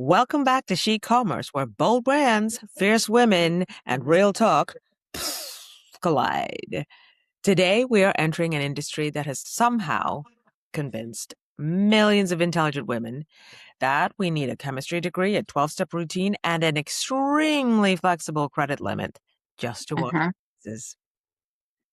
Welcome back to SHeCOMMERCE, where bold brands, fierce women, and real talk collide. Today, we are entering an industry that has somehow convinced millions of intelligent women that we need a chemistry degree, a 12-step routine, and an extremely flexible credit limit just to wash faces.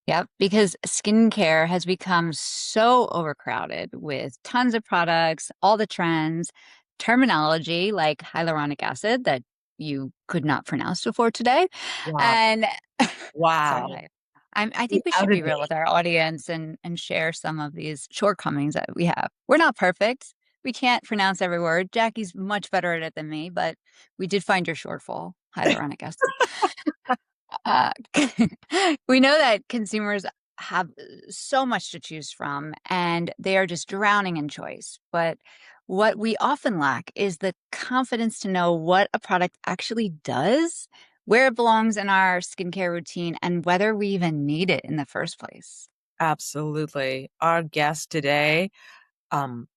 Yep, because skincare has become so overcrowded with tons of products, all the trends, terminology like hyaluronic acid that you could not pronounce before today. Wow. And Wow. sorry, I The think we should out of be real with our audience and share some of these shortcomings that we have. We're not perfect. We can't pronounce every word. Jackie's much better at it than me, but we did find your shortfall, hyaluronic acid. Uh, we know that consumers have so much to choose from and they are just drowning in choice. But what we often lack is the confidence to know what a product actually does, where it belongs in our skincare routine, and whether we even need it in the first place. Absolutely. Our guest today, um,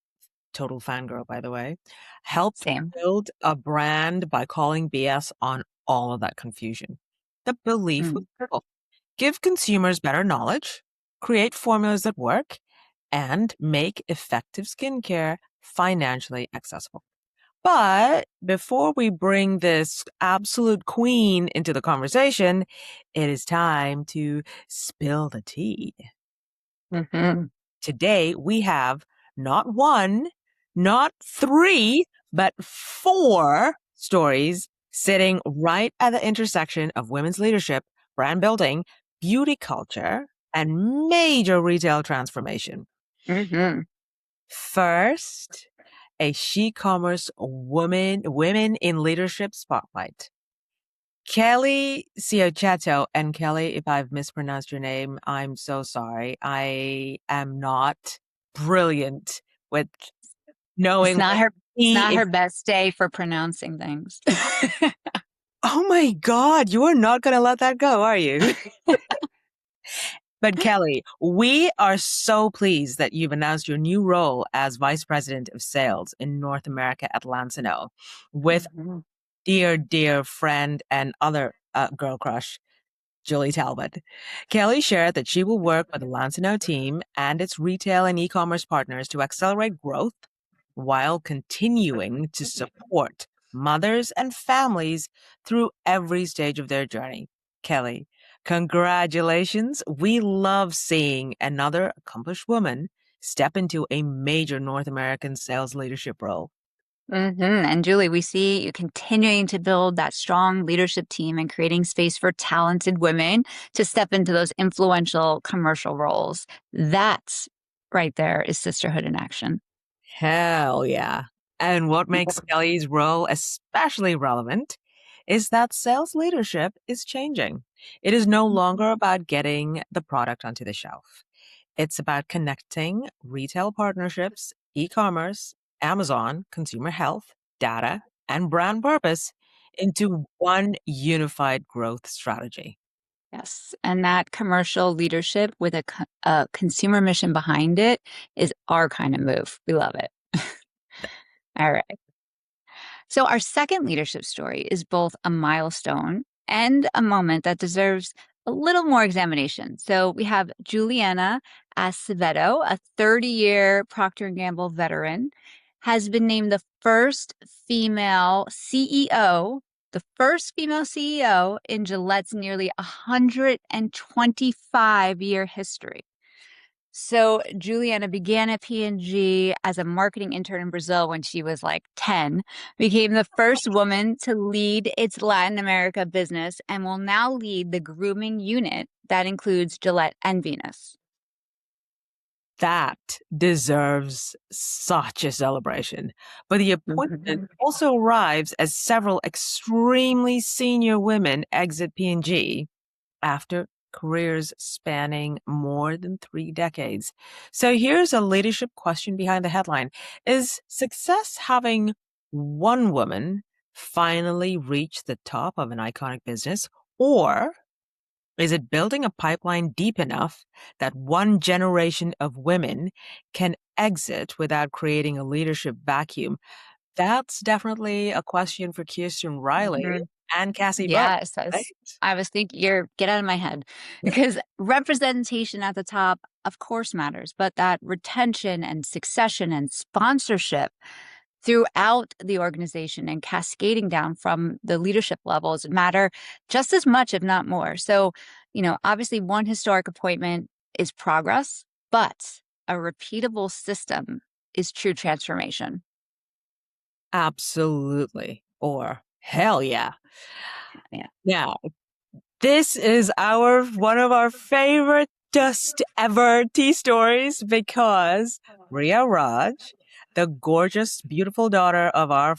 total fangirl, by the way, helped Same. build a brand by calling BS on all of that confusion. The belief was Mm. simple. Give consumers better knowledge, create formulas that work, and make effective skincare financially accessible. But before we bring this absolute queen into the conversation, it is time to spill the tea. Mhm. Today, we have not one, not three, but four stories sitting right at the intersection of women's leadership, brand building, beauty culture, and major retail transformation. Mhm. First, a SHeCOMMERCE women in leadership spotlight. Kelly Ciochetto, and Kelly, if I've mispronounced your name, I'm so sorry. I am not brilliant with It's knowing not what her it's T not is. her best day for pronouncing things. Oh my God, you are not going to let that go, are you? But Kelly, we are so pleased that you've announced your new role as Vice President of Sales in North America at Lansano with Mhm. dear friend and other girl crush, Julie Talbot. Kelly shared that she will work with the Lansano team and its retail and e-commerce partners to accelerate growth while continuing to support mothers and families through every stage of their journey. Kelly, congratulations. We love seeing another accomplished woman step into a major North American sales leadership role. And Julie, we see you continuing to build that strong leadership team and creating space for talented women to step into those influential commercial roles. That's right there is sisterhood in action. Hell yeah. And what makes Kelly's role especially relevant is that sales leadership is changing. It is no longer about getting the product onto the shelf. It's about connecting retail partnerships, e-commerce, Amazon, consumer health, data, and brand purpose into one unified growth strategy. Yes. And that commercial leadership with a consumer mission behind it is our kind of move. We love it. All right. So, our second leadership story is both a milestone and a moment that deserves a little more examination. So, we have Juliana Acevedo, a 30-year Procter& Gamble veteran, has been named the first female CEO in Gillette's nearly 125-year history. So Juliana began at P&G as a marketing intern in Brazil when she was like 10, became the first woman to lead its Latin America business, and will now lead the grooming unit that includes Gillette and Venus. That deserves such a celebration. But the appointment Mhm. also arrives as several extremely senior women exit P&G after careers spanning more than 3 decades. So here's a leadership question behind the headline. Is success having one woman finally reach the top of an iconic business, or is it building a pipeline deep enough that one generation of women can exit without creating a leadership vacuum? That's definitely a question for Kirsten Riley Mhm. and Cassie Butt, Yes, right? I was thinking you're get out of my head because representation at the top, of course, matters, but that retention and succession and sponsorship throughout the organization and cascading down from the leadership levels matter just as much, if not more. So, obviously, one historic appointment is progress, but a repeatable system is true transformation. Absolutely. Or hell yeah. Yeah. Now, this is our one of our favorite just ever tea stories because Ria Raj, the gorgeous, beautiful daughter of our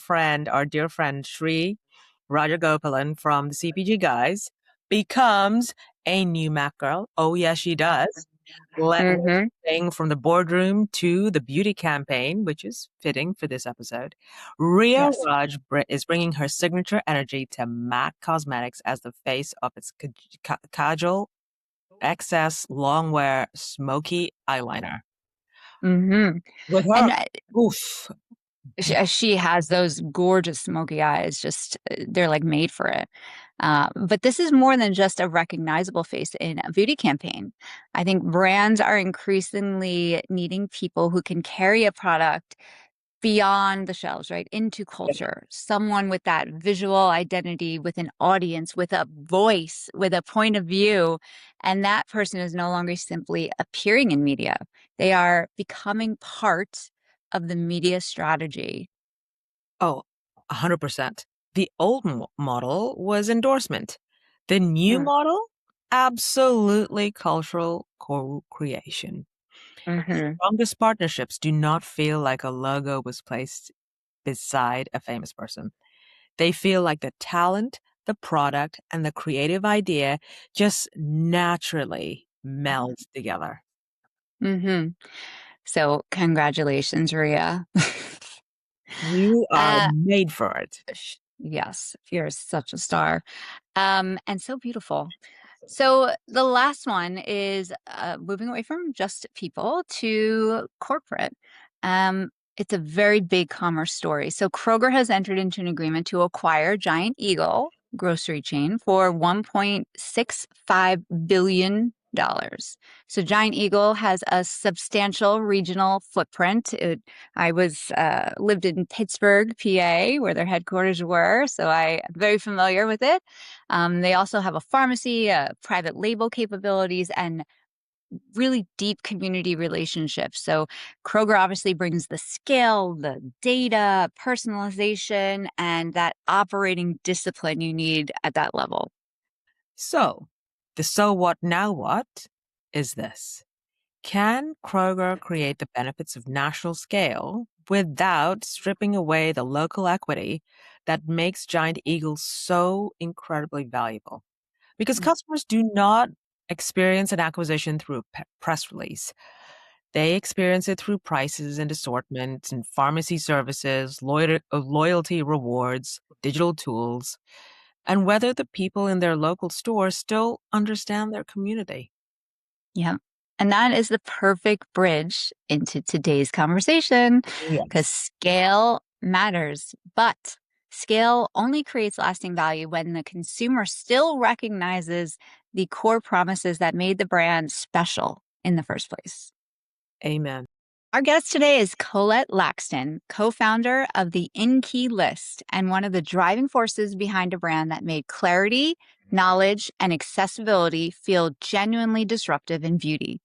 dear friend Sri Rajagopalan from the CPG guys, becomes a new Mac girl. Oh, yes, she does. Let Hmm. everything from the boardroom to the beauty campaign, which is fitting for this episode. Ria Yes. Raj is bringing her signature energy to MAC Cosmetics as the face of its Kajal XS Longwear Smoky Eyeliner. Hmm. With her, And oof, she has those gorgeous smoky eyes, just they're like made for it. But this is more than just a recognizable face in a beauty campaign. I think brands are increasingly needing people who can carry a product beyond the shelves, right? Into culture. Someone with that visual identity, with an audience, with a voice, with a point of view. And that person is no longer simply appearing in media, they are becoming part of the media strategy. oh, 100%. The old model was endorsement. The new Mm. model, absolutely cultural co-creation. The Hmm. strongest partnerships do not feel like a logo was placed beside a famous person. They feel like the talent, the product, and the creative idea just naturally meld together. Hmm. So, congratulations, Ria. You are uh, made for it. yes, you're such a star, and so beautiful. So the last one is moving away from just people to corporate. It's a very big commerce story. So Kroger has entered into an agreement to acquire Giant Eagle grocery chain for $1.65 billion. So Giant Eagle has a substantial regional footprint. I was lived in Pittsburgh, PA, where their headquarters were, so I am very familiar with it. They also have a pharmacy, private label capabilities, and really deep community relationships. So Kroger obviously brings the scale, the data, personalization, and that operating discipline you need at that level. So, the so what now what is this. Can Kroger create the benefits of national scale without stripping away the local equity that makes Giant Eagle so incredibly valuable? Because Mm. customers do not experience an acquisition through a press release. They experience it through prices and assortment and pharmacy services, loyalty rewards, digital tools, and whether the people in their local store still understand their community. Yeah. And that is the perfect bridge into today's conversation because Yes. scale matters, but scale only creates lasting value when the consumer still recognizes the core promises that made the brand special in the first place. Amen. Our guest today is Colette Laxton, co founder of the INKEY List and one of the driving forces behind a brand that made clarity, knowledge, and accessibility feel genuinely disruptive in beauty.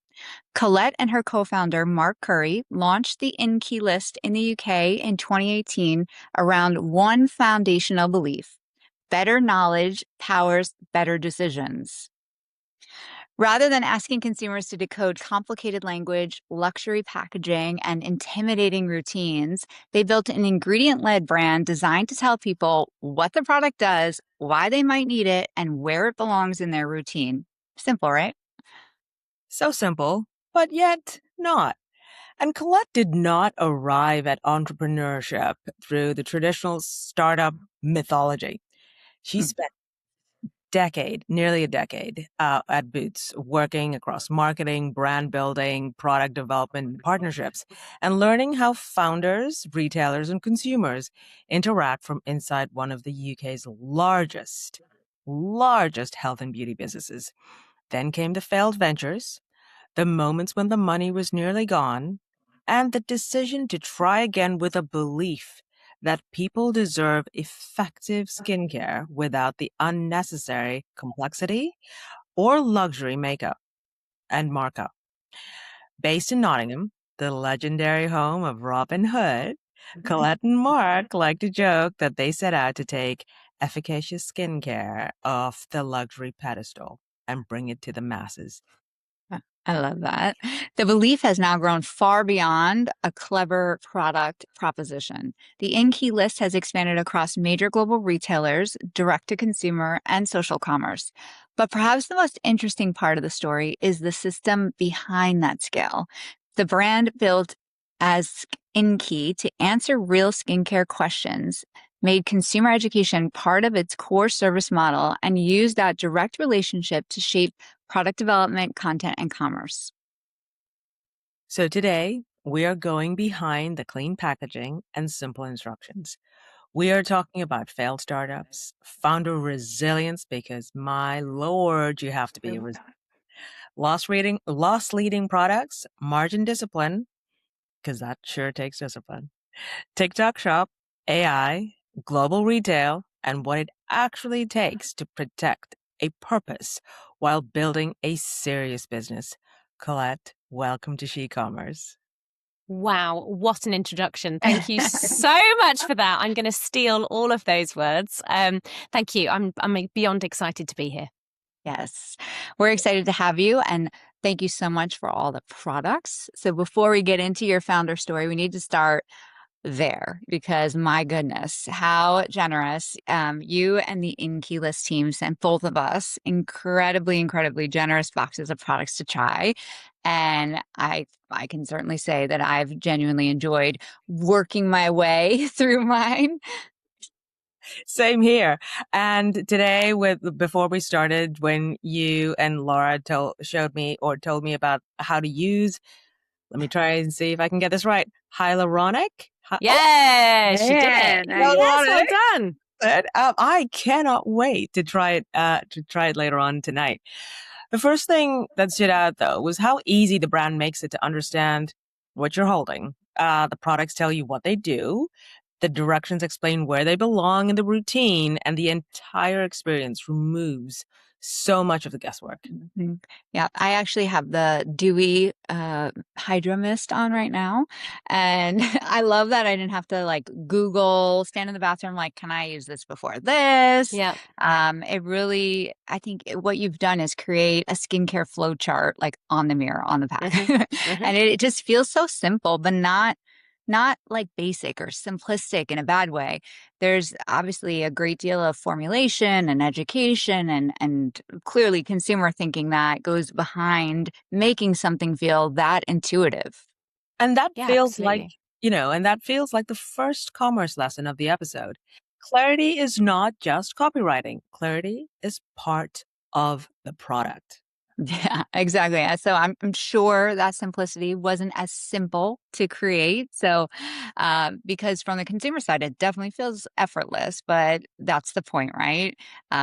Colette and her co founder, Mark Curry, launched the INKEY List in the UK in 2018 around one foundational belief: better knowledge powers better decisions. Rather than asking consumers to decode complicated language, luxury packaging, and intimidating routines, they built an ingredient led brand designed to tell people what the product does, why they might need it, and where it belongs in their routine. Simple, right? So simple, but yet not. And Colette did not arrive at entrepreneurship through the traditional startup mythology. She Mm. spent decade, nearly a decade, at Boots, working across marketing, brand building, product development, and partnerships, and learning how founders, retailers, and consumers interact from inside one of the UK's largest health and beauty businesses. Then came the failed ventures, the moments when the money was nearly gone, and the decision to try again with a belief that people deserve effective skincare without the unnecessary complexity or luxury makeup and markup. Based in Nottingham, the legendary home of Robin Hood, Colette and Mark like to joke that they set out to take efficacious skincare off the luxury pedestal and bring it to the masses. I love that. The belief has now grown far beyond a clever product proposition. The INKEY List has expanded across major global retailers, direct to consumer, and social commerce. But perhaps the most interesting part of the story is the system behind that scale. The brand built as INKEY to answer real skincare questions made consumer education part of its core service model and used that direct relationship to shape product development, content, and commerce. So today, we are going behind the clean packaging and simple instructions. We are talking about failed startups, founder resilience, because my lord, you have to be loss leading products, margin discipline, because that sure takes discipline, TikTok shop, AI, global retail, and what it actually takes to protect a purpose while building a serious business. Colette, welcome to SHeCOMMERCE. Wow, what an introduction. Thank you so much for that. I'm going to steal all of those words. Thank you. I'm beyond excited to be here. Yes, we're excited to have you. And thank you so much for all the products. So before we get into your founder story, we need to start there because my goodness, how generous. You and the INKEY List team sent both of us incredibly generous boxes of products to try. And I can certainly say that I've genuinely enjoyed working my way through mine. Same here. And today, before we started, when you and Laura told me about how to use, let me try and see if I can get this right. Hyaluronic. Yes, she did it. Yes, Well done. I cannot wait to try it later on tonight. The first thing that stood out, though, was how easy the brand makes it to understand what you're holding. The products tell you what they do. The directions explain where they belong in the routine, and the entire experience removes so much of the guesswork. Mm-hmm. Yeah, I actually have the Dewy Hydro Mist on right now. And I love that I didn't have to like Google, stand in the bathroom, like, can I use this before this? Yeah. It really, I think what you've done is create a skincare flow chart, like on the mirror, on the pack. And it just feels so simple, but not like basic or simplistic in a bad way. There's obviously a great deal of formulation and education and clearly consumer thinking that goes behind making something feel that intuitive. And that feels absolutely. like the first commerce lesson of the episode. Clarity is not just copywriting. Clarity is part of the product. Yeah, exactly. So I'm sure that simplicity wasn't as simple to create. So, because from the consumer side, it definitely feels effortless, but that's the point, right?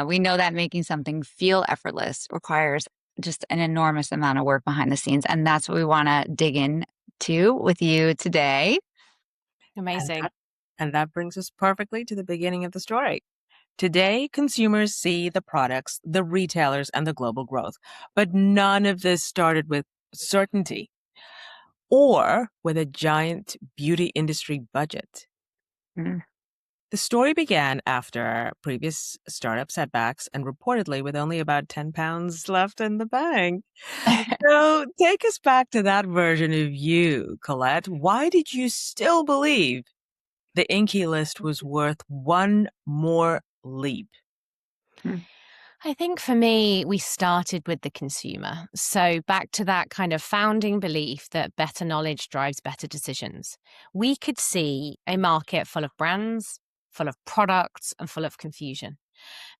We know that making something feel effortless requires just an enormous amount of work behind the scenes. And that's what we want to dig into with you today. Amazing. And that brings us perfectly to the beginning of the story. Today, consumers see the products, the retailers, and the global growth. But none of this started with certainty or with a giant beauty industry budget. Mm. The story began after previous startup setbacks and reportedly with only about £10 left in the bank. So take us back to that version of you, Colette. Why did you still believe the INKEY List was worth one more leap? I think for me, we started with the consumer. So back to that kind of founding belief that better knowledge drives better decisions. We could see a market full of brands, full of products, and full of confusion.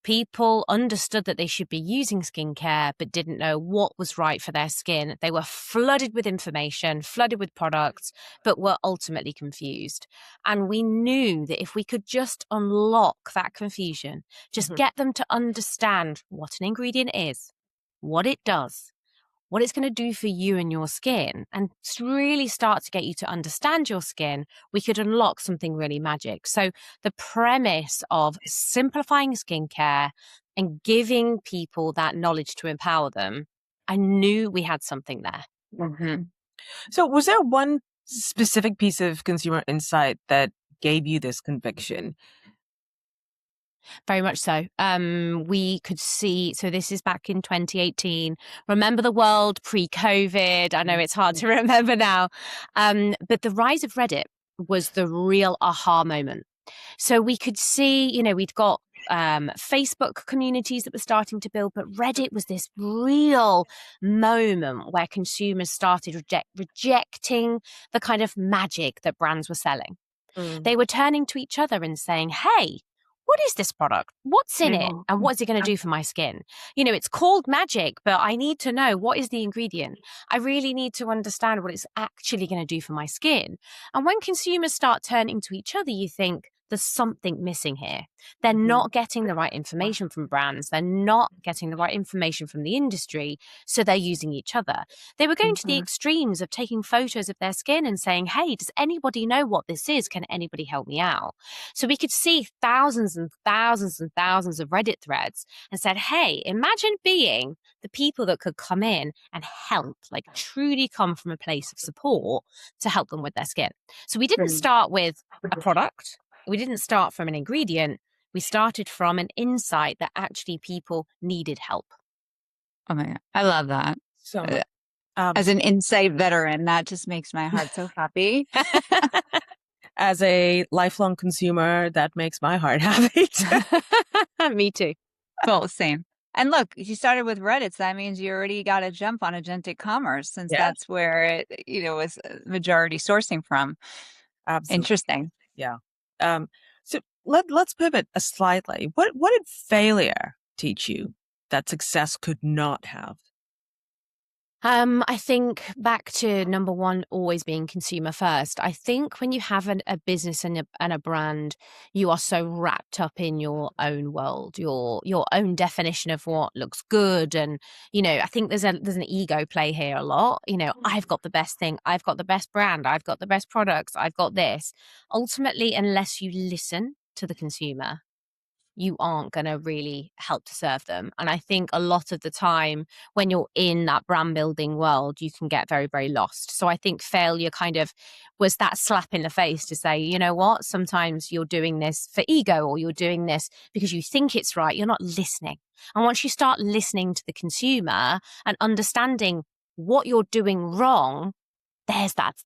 People understood that they should be using skincare, but didn't know what was right for their skin. They were flooded with information, flooded with products, but were ultimately confused. And we knew that if we could just unlock that confusion, just get them to understand what an ingredient is, what it does, what it's going to do for you and your skin, and really start to get you to understand your skin, we could unlock something really magic. So the premise of simplifying skincare and giving people that knowledge to empower them, I knew we had something there. So was there one specific piece of consumer insight that gave you this conviction? Very much so. We could see, so this is back in 2018. Remember the world pre-COVID. I know it's hard to remember now. But the rise of Reddit was the real aha moment. So we could see, we'd got Facebook communities that were starting to build, but Reddit was this real moment where consumers started rejecting the kind of magic that brands were selling. They were turning to each other and saying, hey, what is this product? What's in it? And what's it going to do for my skin? It's called magic, but I need to know what is the ingredient. I really need to understand what it's actually going to do for my skin. And when consumers start turning to each other, you think, there's something missing here. They're not getting the right information from brands. They're not getting the right information from the industry. So they're using each other. They were going to the extremes of taking photos of their skin and saying, hey, does anybody know what this is? Can anybody help me out? So we could see thousands and thousands and thousands of Reddit threads and said, hey, imagine being the people that could come in and help, like truly come from a place of support to help them with their skin. So we didn't start with a product. We didn't start from an ingredient. We started from an insight that actually people needed help. Oh my God. I love that. So as an insight veteran, that just makes my heart so happy. As a lifelong consumer, that makes my heart happy. Me too. Well, same. And look, you started with Reddit, so that means you already got a jump on agentic commerce, since that's where it, was majority sourcing from. Absolutely. Interesting. Yeah. So let's pivot slightly. What did failure teach you that success could not have? I think back to number one, always being consumer first. I think when you have a business and a brand, you are so wrapped up in your own world, your own definition of what looks good. And, I think there's an ego play here a lot. I've got the best thing. I've got the best brand. I've got the best products. I've got this. Ultimately, unless you listen to the consumer, you aren't going to really help to serve them. And I think a lot of the time when you're in that brand building world, you can get very, very lost. So I think failure kind of was that slap in the face to say, you know what, sometimes you're doing this for ego, or you're doing this because you think it's right. You're not listening. And once you start listening to the consumer and understanding what you're doing wrong,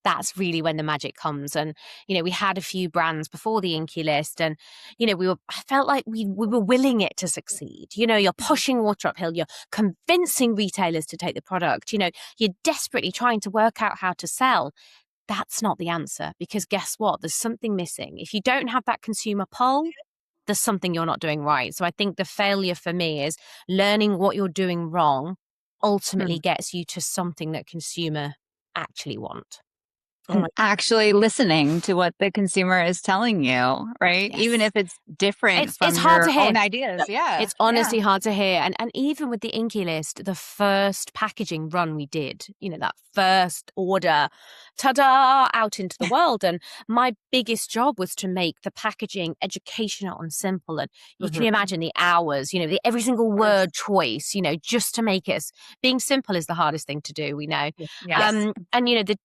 that's really when the magic comes. And we had a few brands before the INKEY List, and I felt like we were willing it to succeed. You're pushing water uphill, you're convincing retailers to take the product, you're desperately trying to work out how to sell. That's not the answer, because guess what, there's something missing. If you don't have that consumer pull, there's something you're not doing right. So I think the failure for me is learning what you're doing wrong ultimately gets you to something that consumer actually want. And actually listening to what the consumer is telling you, right? Yes. Even if it's different from it's hard your to hear. own ideas. Yeah. It's honestly hard to hear. And even with the INKEY List, the first packaging run we did, that first order, ta-da, out into the world. And my biggest job was to make the packaging educational and simple. And you can imagine the hours, every single word choice, just to make it. Being simple is the hardest thing to do, we know. Yes. And,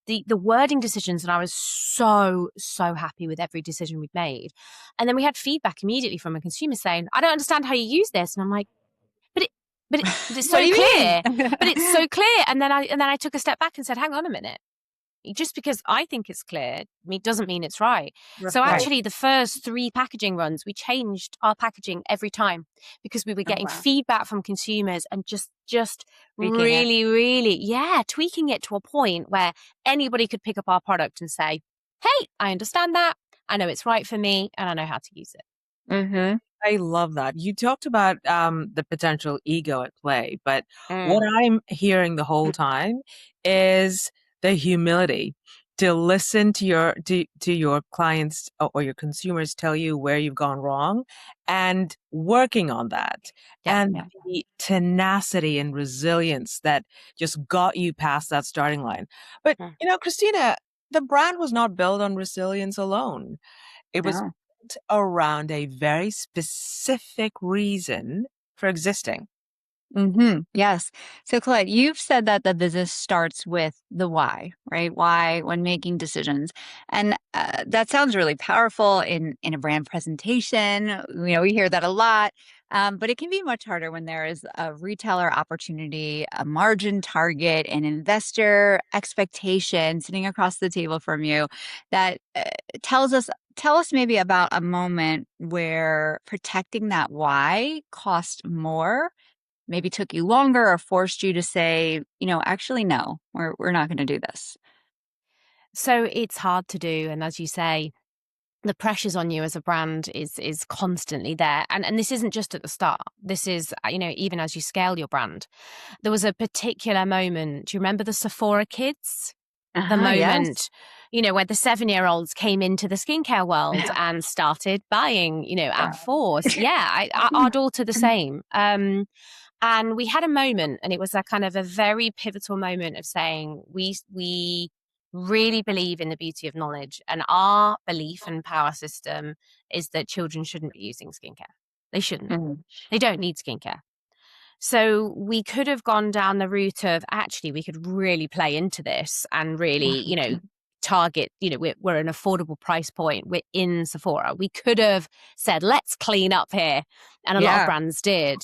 the wording decisions, and I was so, so happy with every decision we'd made. And then we had feedback immediately from a consumer saying, I don't understand how you use this. And I'm like, but it's so clear. But it's so clear. And then I took a step back and said, hang on a minute. Just because I think it's clear, doesn't mean it's right. So actually the first 3 packaging runs, we changed our packaging every time, because we were getting feedback from consumers and just really, tweaking it to a point where anybody could pick up our product and say, hey, I understand that. I know it's right for me, and I know how to use it. I love that. You talked about the potential ego at play, but what Mm. I'm hearing the whole time is the humility to listen to your clients or your consumers tell you where you've gone wrong and working on that. Yeah. And the tenacity and resilience that just got you past that starting line. But, Mm. Christina, the brand was not built on resilience alone. It was No. built around a very specific reason for existing. Yes. So, Colette, you've said that the business starts with the why, right? Why when making decisions, and that sounds really powerful in a brand presentation. We hear that a lot, but it can be much harder when there is a retailer opportunity, a margin target, an investor expectation sitting across the table from you that tell us maybe about a moment where protecting that why cost more, maybe took you longer or forced you to say, actually, no, we're not going to do this. So it's hard to do. And as you say, the pressures on you as a brand is constantly there. And this isn't just at the start. This is, even as you scale your brand. There was a particular moment. Do you remember the Sephora kids? The Yes. moment, where the 7-year-olds came into the skincare world and started buying, at force. Yeah, our daughter the same. And we had a moment, and it was a kind of a very pivotal moment of saying we really believe in the beauty of knowledge, and our belief and power system is that children shouldn't be using skincare. They shouldn't. Mhm. They don't need skincare. So we could have gone down the route of actually we could really play into this and really, target, we're an affordable price point. We're in Sephora. We could have said, let's clean up here. And a lot of Yeah, brands did.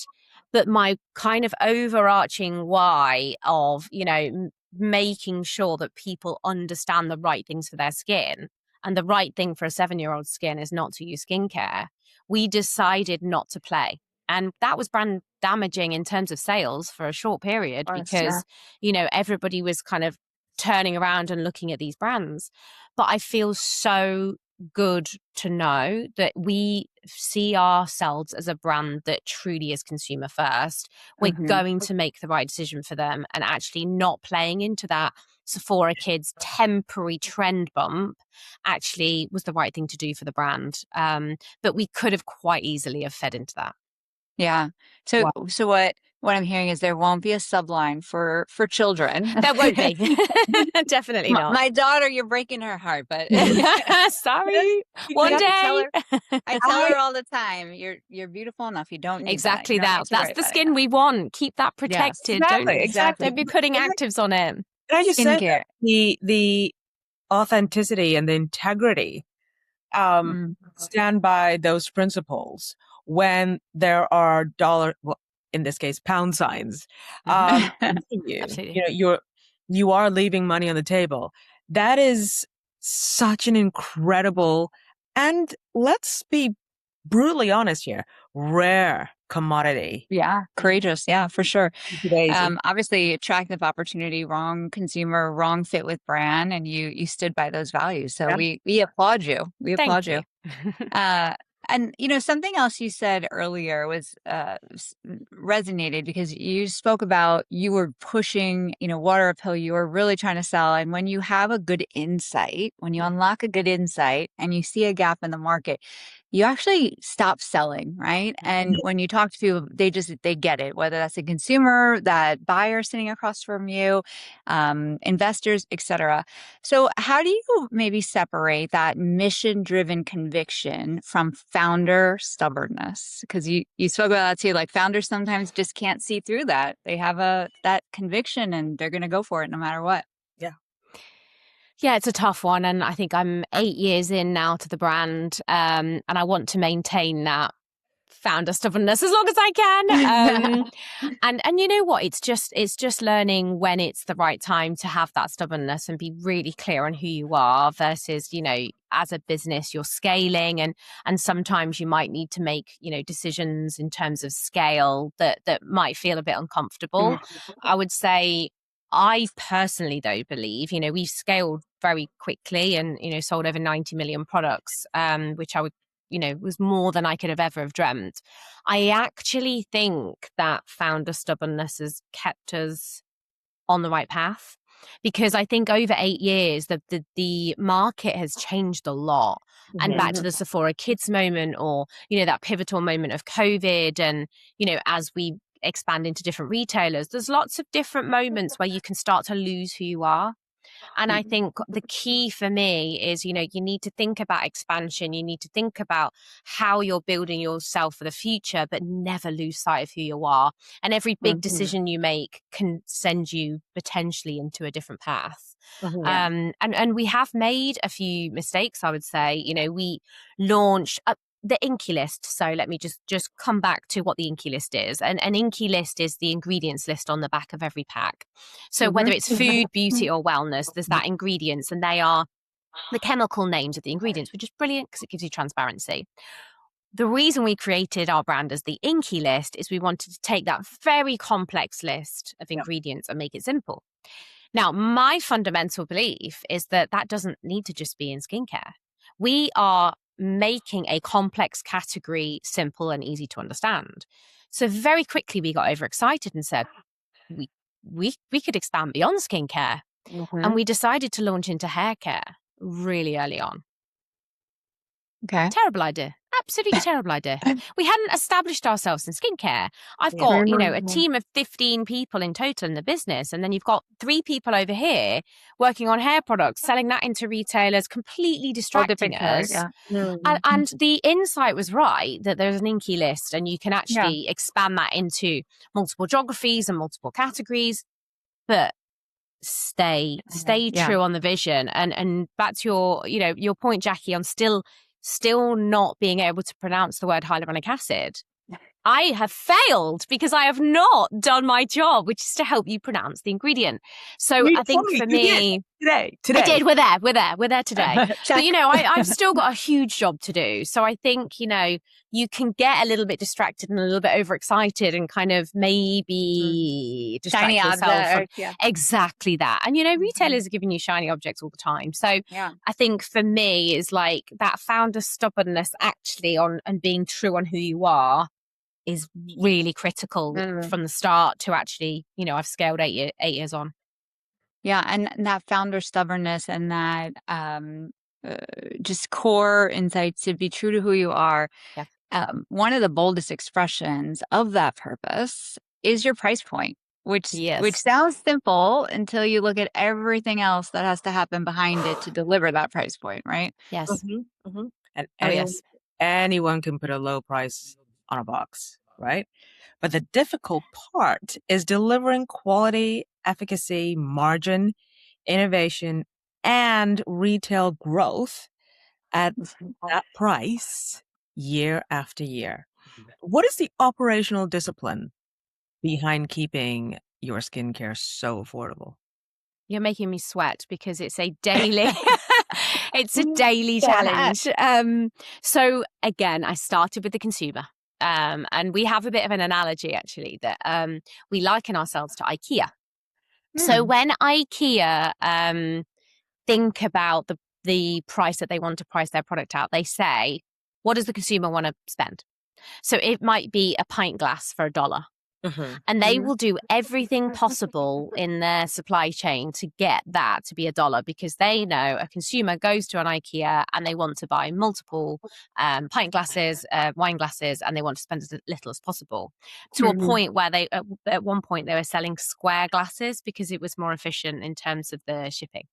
But my kind of overarching why of, making sure that people understand the right things for their skin, and the right thing for a 7-year-old's skin is not to use skincare, we decided not to play. And that was brand damaging in terms of sales for a short period of course. Yeah. because, everybody was kind of turning around and looking at these brands. But I feel so good to know that we see ourselves as a brand that truly is consumer first. We're Mhm. going to make the right decision for them, and actually not playing into that Sephora Kids temporary trend bump actually was the right thing to do for the brand. But we could have quite easily have fed into that. Yeah. So Wow. so what I'm hearing is there won't be a subline for children. There won't be. Definitely not. My daughter, you're breaking her heart, but Sorry. One I tell day. her I tell her all the time, you're beautiful enough. You don't need that. Exactly You don't that. need to That's worry the about it. skin we want. Keep that Yes. protected. Exactly. Don't be putting actives on it. And I just said Skincare. the authenticity and the integrity Mm. stand by those principles when there are well, in this case, pound signs, chasing you. Absolutely. You are leaving money on the table. That is such an incredible, and let's be brutally honest here, rare commodity Yeah, courageous. Yeah, for sure. in today's. Obviously, attractive opportunity, wrong consumer, wrong fit with brand, and you stood by those values. So Yeah. we applaud you. We applaud Thank you. you. Uh, and something else you said earlier was resonated because you spoke about you were pushing, water uphill. You were really trying to sell, and when you have a good insight, when you unlock a good insight, and you see a gap in the market, you actually stop selling, right? And when you talk to people, they get it. Whether that's a consumer, that buyer sitting across from you, investors, etc. So, how do you maybe separate that mission-driven conviction from founder stubbornness? Because you spoke about that too. Like founders sometimes just can't see through that. They have that conviction, and they're going to go for it no matter what. Yeah. Yeah, it's a tough one. And I think I'm 8 years in now to the brand. And I want to maintain that founder stubbornness as long as I can. And you know what? It's just learning when it's the right time to have that stubbornness and be really clear on who you are versus, as a business, you're scaling and sometimes you might need to make, decisions in terms of scale that might feel a bit uncomfortable. I would say I personally, though, believe, we've scaled very quickly and, sold over 90 million products, which I would was more than I could have ever have dreamt. I actually think that founder stubbornness has kept us on the right path, because I think over 8 years, the market has changed a lot. And back to the Sephora Kids moment, or, that pivotal moment of COVID, and, as we expand into different retailers, there's lots of different moments where you can start to lose who you are. And I think the key for me is, you need to think about expansion. You need to think about how you're building yourself for the future, but never lose sight of who you are. And every big decision you make can send you potentially into a different path. And we have made a few mistakes, I would say. We launched the INKEY List. So let me just come back to what the INKEY List is. And an INKEY List is the ingredients list on the back of every pack. So whether it's food, beauty, or wellness, there's that ingredients, and they are the chemical names of the ingredients, which is brilliant because it gives you transparency. The reason we created our brand as the INKEY List is we wanted to take that very complex list of ingredients and make it simple. Now, my fundamental belief is that doesn't need to just be in skincare. We are making a complex category simple and easy to understand. So very quickly we got overexcited and said, we could expand beyond skincare. And we decided to launch into hair care really early on. Okay. Terrible idea. Absolutely terrible idea. We hadn't established ourselves in skincare. I've got, a team of 15 people in total in the business. And then you've got 3 people over here working on hair products, selling that into retailers, completely distracting us. And the insight was right, that there's an INKEY List and you can actually expand that into multiple geographies and multiple categories. But stay true on the vision. And back to your point, Jacqui, on still not being able to pronounce the word hyaluronic acid. I have failed because I have not done my job, which is to help you pronounce the ingredient. So I think for me, today, I did. We're there today. But I've still got a huge job to do. So I think you can get a little bit distracted and a little bit overexcited and kind of maybe distract shiny yourself from exactly that. And retailers are giving you shiny objects all the time. So I think for me is like that founder stubbornness actually and being true on who you are is really critical from the start to actually, I've scaled 8 years on. Yeah. And that founder stubbornness and that just core insights to be true to who you are. Yeah. One of the boldest expressions of that purpose is your price point, which sounds simple until you look at everything else that has to happen behind it to deliver that price point, right? Yes. And anyone can put a low price on a box, right? But the difficult part is delivering quality, efficacy, margin, innovation, and retail growth at that price year after year. What is the operational discipline behind keeping your skincare so affordable? You're making me sweat because it's a daily challenge. So again, I started with the consumer. And we have a bit of an analogy actually that we liken ourselves to IKEA. So when IKEA think about the price that they want to price their product out, they say, what does the consumer want to spend? So it might be a pint glass for $1. And they will do everything possible in their supply chain to get that to be $1, because they know a consumer goes to an IKEA and they want to buy multiple pint glasses, wine glasses, and they want to spend as little as possible, to a point where they at one point they were selling square glasses because it was more efficient in terms of the shipping.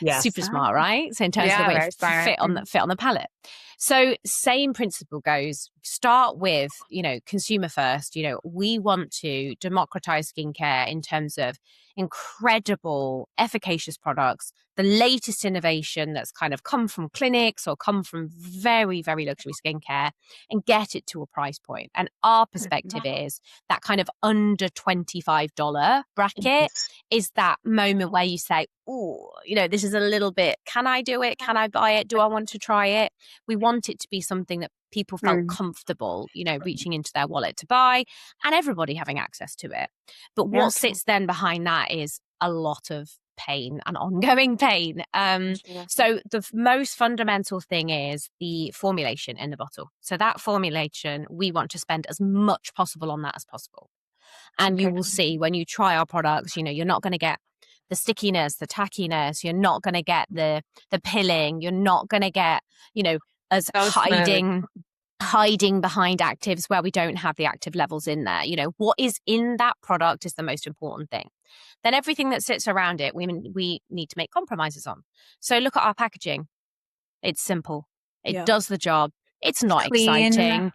Yes. Super smart, right? So in terms of the way it fit on the pallet. So same principle goes, start with, consumer first. We want to democratize skincare in terms of incredible, efficacious products, the latest innovation that's kind of come from clinics or come from very, very luxury skincare, and get it to a price point. And our perspective is that kind of under $25 bracket is that moment where you say, oh, this is a little bit, can I do it? Can I buy it? Do I want to try it? We want it to be something that people felt comfortable, reaching into their wallet to buy, and everybody having access to it. But what sits then behind that is a lot of pain and ongoing pain. So the most fundamental thing is the formulation in the bottle. So that formulation, we want to spend as much possible on that as possible. And you will see when you try our products, you're not going to get the stickiness, the tackiness. You're not going to get the pilling. You're not going to get, us hiding behind actives where we don't have the active levels in there. What is in that product is the most important thing. Then everything that sits around it, we need to make compromises on. So look at our packaging. It's simple. It does the job. It's not exciting.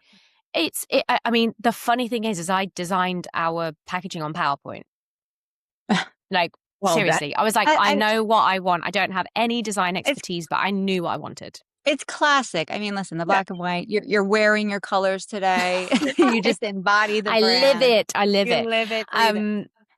I mean, the funny thing is I designed our packaging on PowerPoint. Like, seriously. I was like, I know what I want. I don't have any design expertise, but I knew what I wanted. It's classic. I mean, listen, the black and white, you're wearing your colors today. You just embody the brand. I live it. You live it.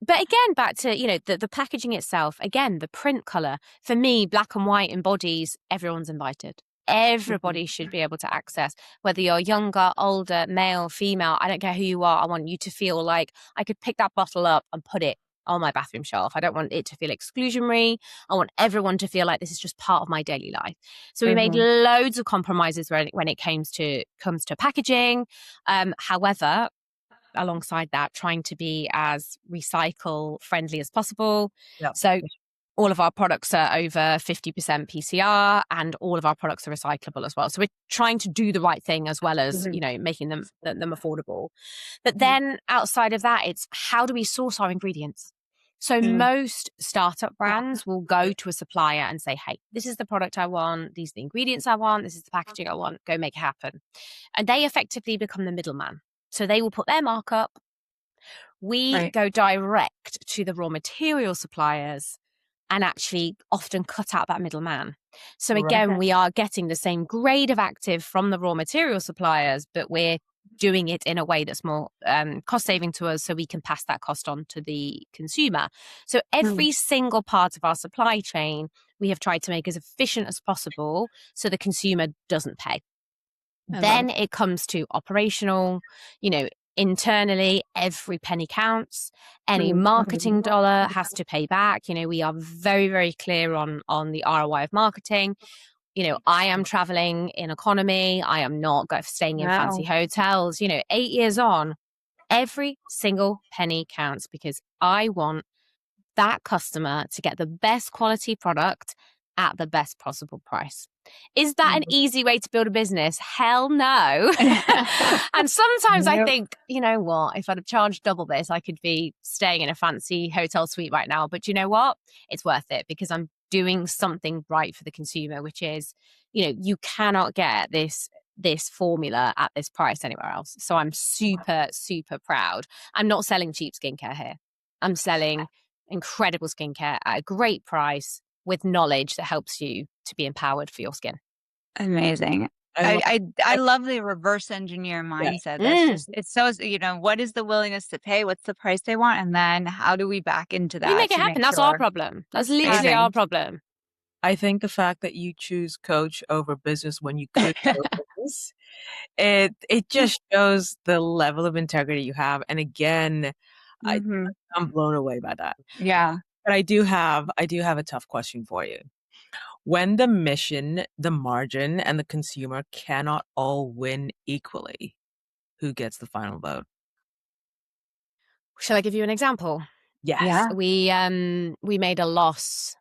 But again, back to, the packaging itself, again, the print color, for me, black and white embodies everyone's invited. Everybody should be able to access, whether you're younger, older, male, female, I don't care who you are. I want you to feel like I could pick that bottle up and put it on my bathroom shelf. I don't want it to feel exclusionary. I want everyone to feel like this is just part of my daily life. So we made loads of compromises when it comes to packaging. However, alongside that, trying to be as recycle friendly as possible. Yep. So all of our products are over 50% PCR and all of our products are recyclable as well. So we're trying to do the right thing as well as, making them affordable. But then outside of that, it's how do we source our ingredients? So most startup brands will go to a supplier and say, hey, this is the product I want. These are the ingredients I want. This is the packaging I want. Go make it happen. And they effectively become the middleman. So they will put their markup. We go direct to the raw material suppliers and actually often cut out that middleman. So again, we are getting the same grade of active from the raw material suppliers, but we're doing it in a way that's more cost saving to us so we can pass that cost on to the consumer. So every single part of our supply chain, we have tried to make as efficient as possible so the consumer doesn't pay. Then it comes to operational, internally, every penny counts. Any marketing dollar has to pay back. We are very, very clear on the ROI of marketing. I am traveling in economy. I am not staying in fancy hotels. 8 years on, every single penny counts because I want that customer to get the best quality product at the best possible price. Is that an easy way to build a business? Hell no. And sometimes I think, you know what, if I'd have charged double this, I could be staying in a fancy hotel suite right now. But you know what? It's worth it because I'm doing something right for the consumer, which is, you cannot get this formula at this price anywhere else. So I'm super, super proud. I'm not selling cheap skincare here. I'm selling incredible skincare at a great price with knowledge that helps you to be empowered for your skin. Amazing. I love the reverse engineer mindset. That's just, it's so, what is the willingness to pay? What's the price they want? And then how do we back into that? We make it happen. That's our problem. That's literally our problem. I think the fact that you choose coach over business when you could go business, it just shows the level of integrity you have. And again, I'm blown away by that. Yeah. But I do have a tough question for you. When the mission, the margin, and the consumer cannot all win equally, who gets the final vote? Shall I give you an example? Yes. Yeah. We made a loss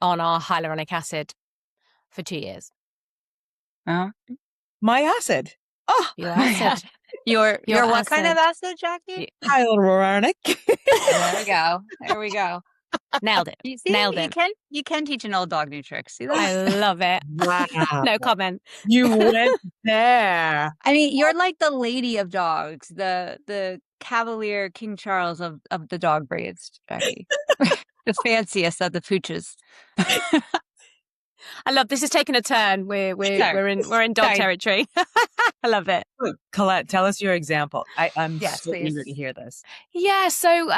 on our hyaluronic acid for 2 years. Oh. My acid. Oh, your acid. Your what kind of acid, Jacqui? Hyaluronic. There we go. Nailed it. You see, Nailed it. You can teach an old dog new tricks. See that? I love it. Wow. No comment. You went there. I mean, you're like the lady of dogs, the Cavalier King Charles of the dog breeds, Jacqui. The fanciest of the pooches. I love this. Is taking a turn. We're in dog territory. I love it. Colette, tell us your example. I'm so please. eager to hear this. Yeah. So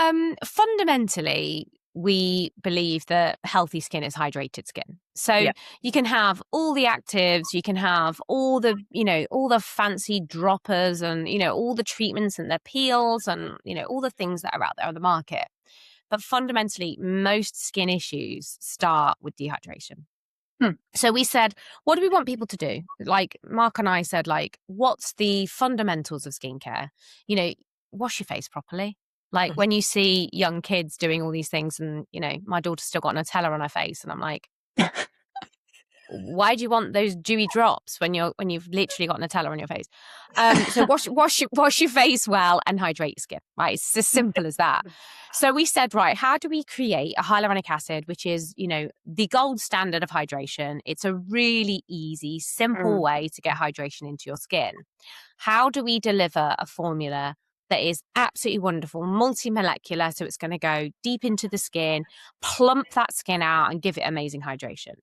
fundamentally, we believe that healthy skin is hydrated skin. So you can have all the actives, you can have all the fancy droppers and, all the treatments and the peels and, all the things that are out there on the market. but fundamentally, most skin issues start with dehydration. So we said, what do we want people to do? Like Mark and I said, like, what's the fundamentals of skincare? You know, wash your face properly. Like when you see young kids doing all these things and, you know, my daughter's still got Nutella on her face and I'm like, why do you want those dewy drops when you've literally got Nutella on your face? So wash your face well and hydrate your skin. Right, it's as simple as that. So we said, right, how do we create a hyaluronic acid, which is, you know, the gold standard of hydration? It's a really easy, simple way to get hydration into your skin. How do we deliver a formula that is absolutely wonderful, multi-molecular, so it's going to go deep into the skin, plump that skin out, and give it amazing hydration?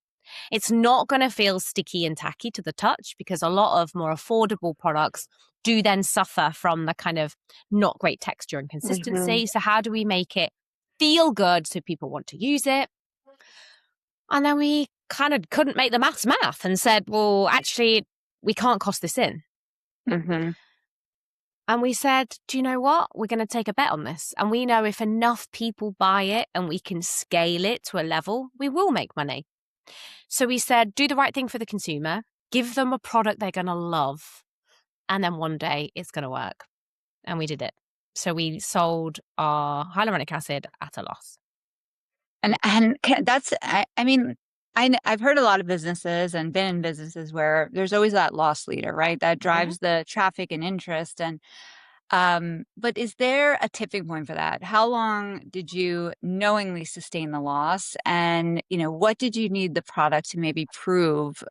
It's not going to feel sticky and tacky to the touch because a lot of more affordable products do then suffer from the kind of not great texture and consistency. So how do we make it feel good so people want to use it? And then we kind of couldn't make the math and said, well, actually, we can't cost this in. And we said, do you know what? We're going to take a bet on this. And we know if enough people buy it and we can scale it to a level, we will make money. So we said, do the right thing for the consumer, give them a product they're going to love, and then one day it's going to work. And we did it. So we sold our hyaluronic acid at a loss. And that's, I mean, I've heard a lot of businesses and been in businesses where there's always that loss leader, right? That drives the traffic and interest. And but is there a tipping point for that? How long did you knowingly sustain the loss? And, you know, what did you need the product to maybe prove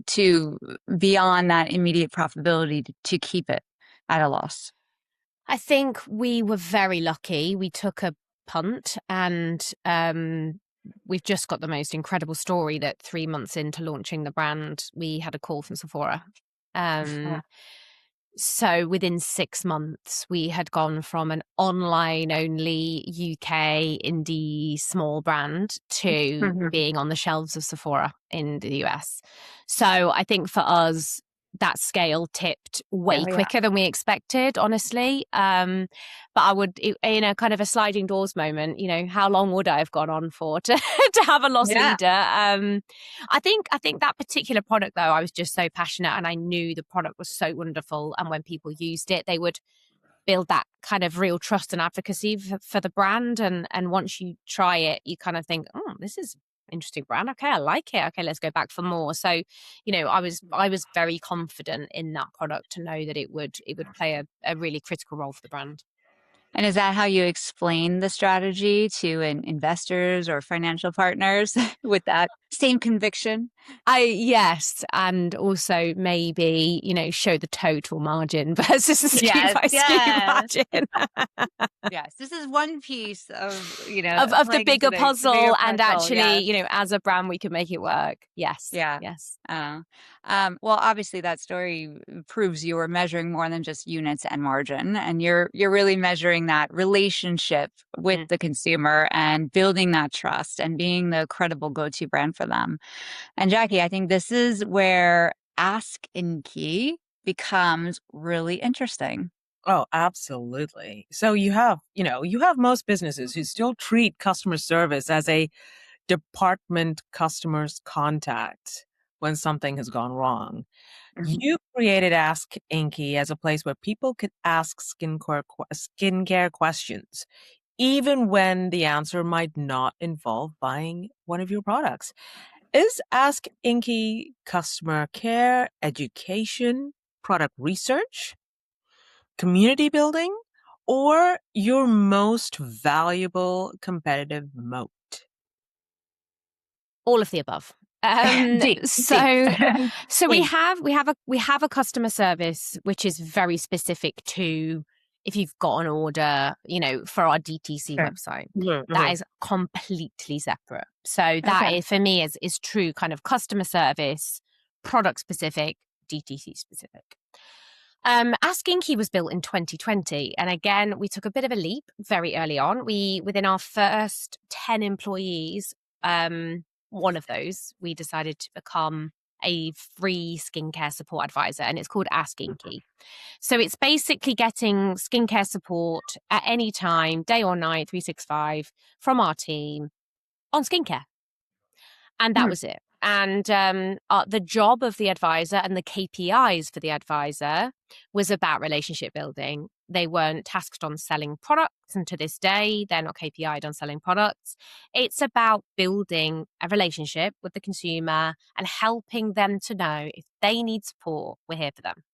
to beyond that immediate profitability to keep it at a loss? I think we were very lucky. We took a punt and we've just got the most incredible story that 3 months into launching the brand, we had a call from Sephora. So within 6 months, we had gone from an online only UK indie small brand to being on the shelves of Sephora in the US. So I think for us, that scale tipped way quicker than we expected, honestly. But I would, in a kind of a sliding doors moment, you know, how long would I have gone on for to have a loss leader? I think that particular product, though, I was just so passionate and I knew the product was so wonderful. And when people used it, they would build that kind of real trust and advocacy for the brand. And once you try it, you kind of think, oh, this is interesting brand. Okay, I like it. Okay, let's go back for more. So, you know, I was very confident in that product to know that it would play a really critical role for the brand. And is that how you explain the strategy to investors or financial partners with that same conviction? Yes, and also maybe, you know, show the total margin versus the SKU by SKU margin. Yes, this is one piece of, you know, of the bigger puzzle, and actually, you know, as a brand, we can make it work. Yes. Yes. Well, obviously that story proves you were measuring more than just units and margin, and you're really measuring that relationship with the consumer and building that trust and being the credible go-to brand for them. And Jacqui, I think this is where Ask INKEY becomes really interesting. Oh, absolutely. So you have most businesses who still treat customer service as a department customer's contact when something has gone wrong. You created Ask INKEY as a place where people could ask skincare questions, even when the answer might not involve buying one of your products. Is Ask INKEY customer care, education, product research, community building, or your most valuable competitive moat? All of the above. So we have a customer service which is very specific to if you've got an order, you know, for our DTC website. That is completely separate. So that is, for me, is true kind of customer service, product specific, DTC specific. Ask INKEY was built in 2020. And again, we took a bit of a leap very early on. Within our first 10 employees, one of those, we decided to become a free skincare support advisor, and it's called Ask INKEY. So it's basically getting skincare support at any time, day or night, 365, from our team on skincare. And that was it. And the job of the advisor and the KPIs for the advisor was about relationship building. They weren't tasked on selling products, and to this day, they're not KPI'd on selling products. It's about building a relationship with the consumer and helping them to know if they need support, we're here for them.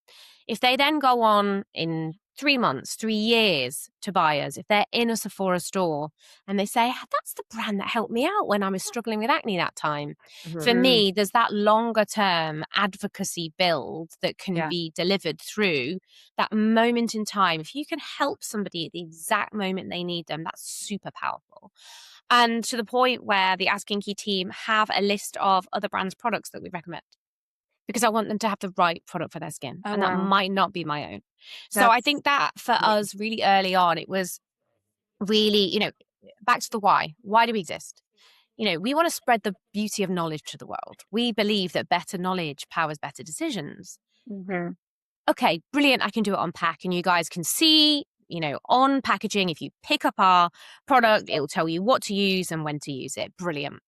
If they then go on in 3 months, 3 years to buy us, if they're in a Sephora store and they say, that's the brand that helped me out when I was struggling with acne that time. For me, there's that longer term advocacy build that can be delivered through that moment in time. If you can help somebody at the exact moment they need them, that's super powerful. And to the point where the Ask INKEY team have a list of other brands' products that we recommend, because I want them to have the right product for their skin. And that might not be my own. So I think that for us really early on, it was really, back to the why. Why do we exist? We want to spread the beauty of knowledge to the world. We believe that better knowledge powers better decisions. Okay, brilliant. I can do it on pack, and you guys can see, on packaging, if you pick up our product, it will tell you what to use and when to use it. Brilliant.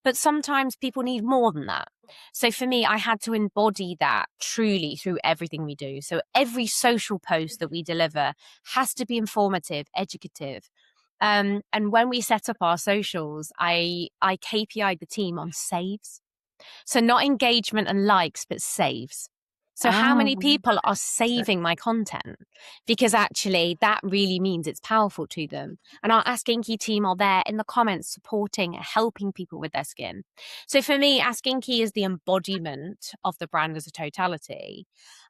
But sometimes people need more than that. So for me, I had to embody that truly through everything we do. So every social post that we deliver has to be informative, educative. And when we set up our socials, I KPI'd the team on saves. So not engagement and likes, but saves. So how many people are saving my content? Because actually that really means it's powerful to them. And our Ask INKEY team are there in the comments supporting, helping people with their skin. So for me, Ask INKEY is the embodiment of the brand as a totality.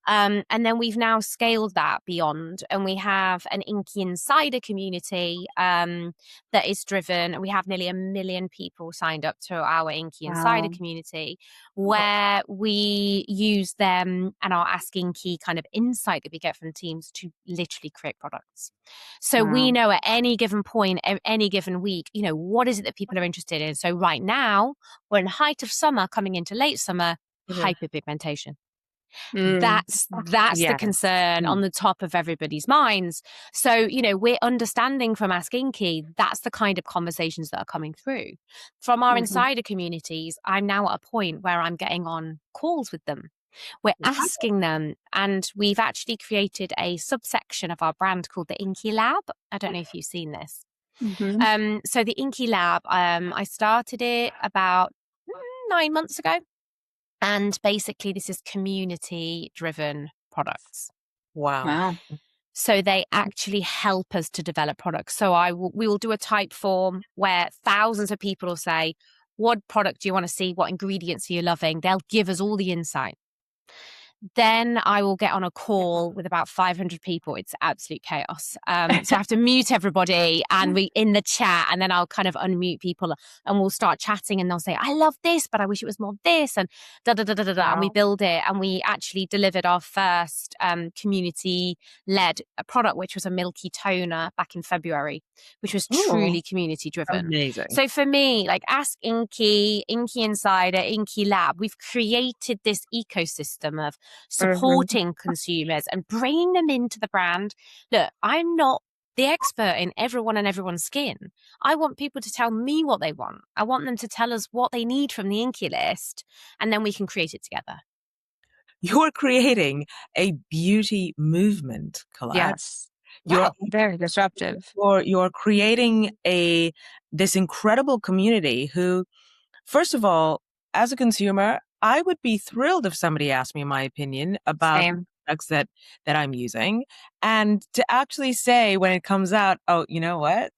And then we've now scaled that beyond, and we have an INKEY Insider community that is driven. We have nearly 1 million people signed up to our INKEY Insider community, where we use them and our Ask INKEY kind of insight that we get from teams to literally create products. So we know at any given point, any given week, what is it that people are interested in? So right now, we're in the height of summer, coming into late summer, hyperpigmentation. That's the concern on the top of everybody's minds. So, we're understanding from Ask INKEY, that's the kind of conversations that are coming through. From our insider communities, I'm now at a point where I'm getting on calls with them. We're asking them, and we've actually created a subsection of our brand called the INKEY Lab. I don't know if you've seen this. So the INKEY Lab, I started it about 9 months ago. And basically, this is community-driven products. Wow. So they actually help us to develop products. So we will do a type form where thousands of people will say, what product do you want to see? What ingredients are you loving? They'll give us all the insight. Then I will get on a call with about 500 people. It's absolute chaos. So I have to mute everybody and we in the chat, and then I'll kind of unmute people and we'll start chatting, and they'll say, I love this, but I wish it was more this, and and we build it. And we actually delivered our first community-led product, which was a milky toner back in February, which was truly community-driven. Amazing. So for me, like Ask INKEY, INKEY Insider, INKEY Lab, we've created this ecosystem of supporting consumers and bringing them into the brand. Look, I'm not the expert in everyone and everyone's skin. I want people to tell me what they want. I want them to tell us what they need from the INKEY list, and then we can create it together. You're creating a beauty movement, Colette. Yes. You're very disruptive. You're creating this incredible community who, first of all, as a consumer, I would be thrilled if somebody asked me my opinion about products that I'm using, and to actually say when it comes out, oh, you know what?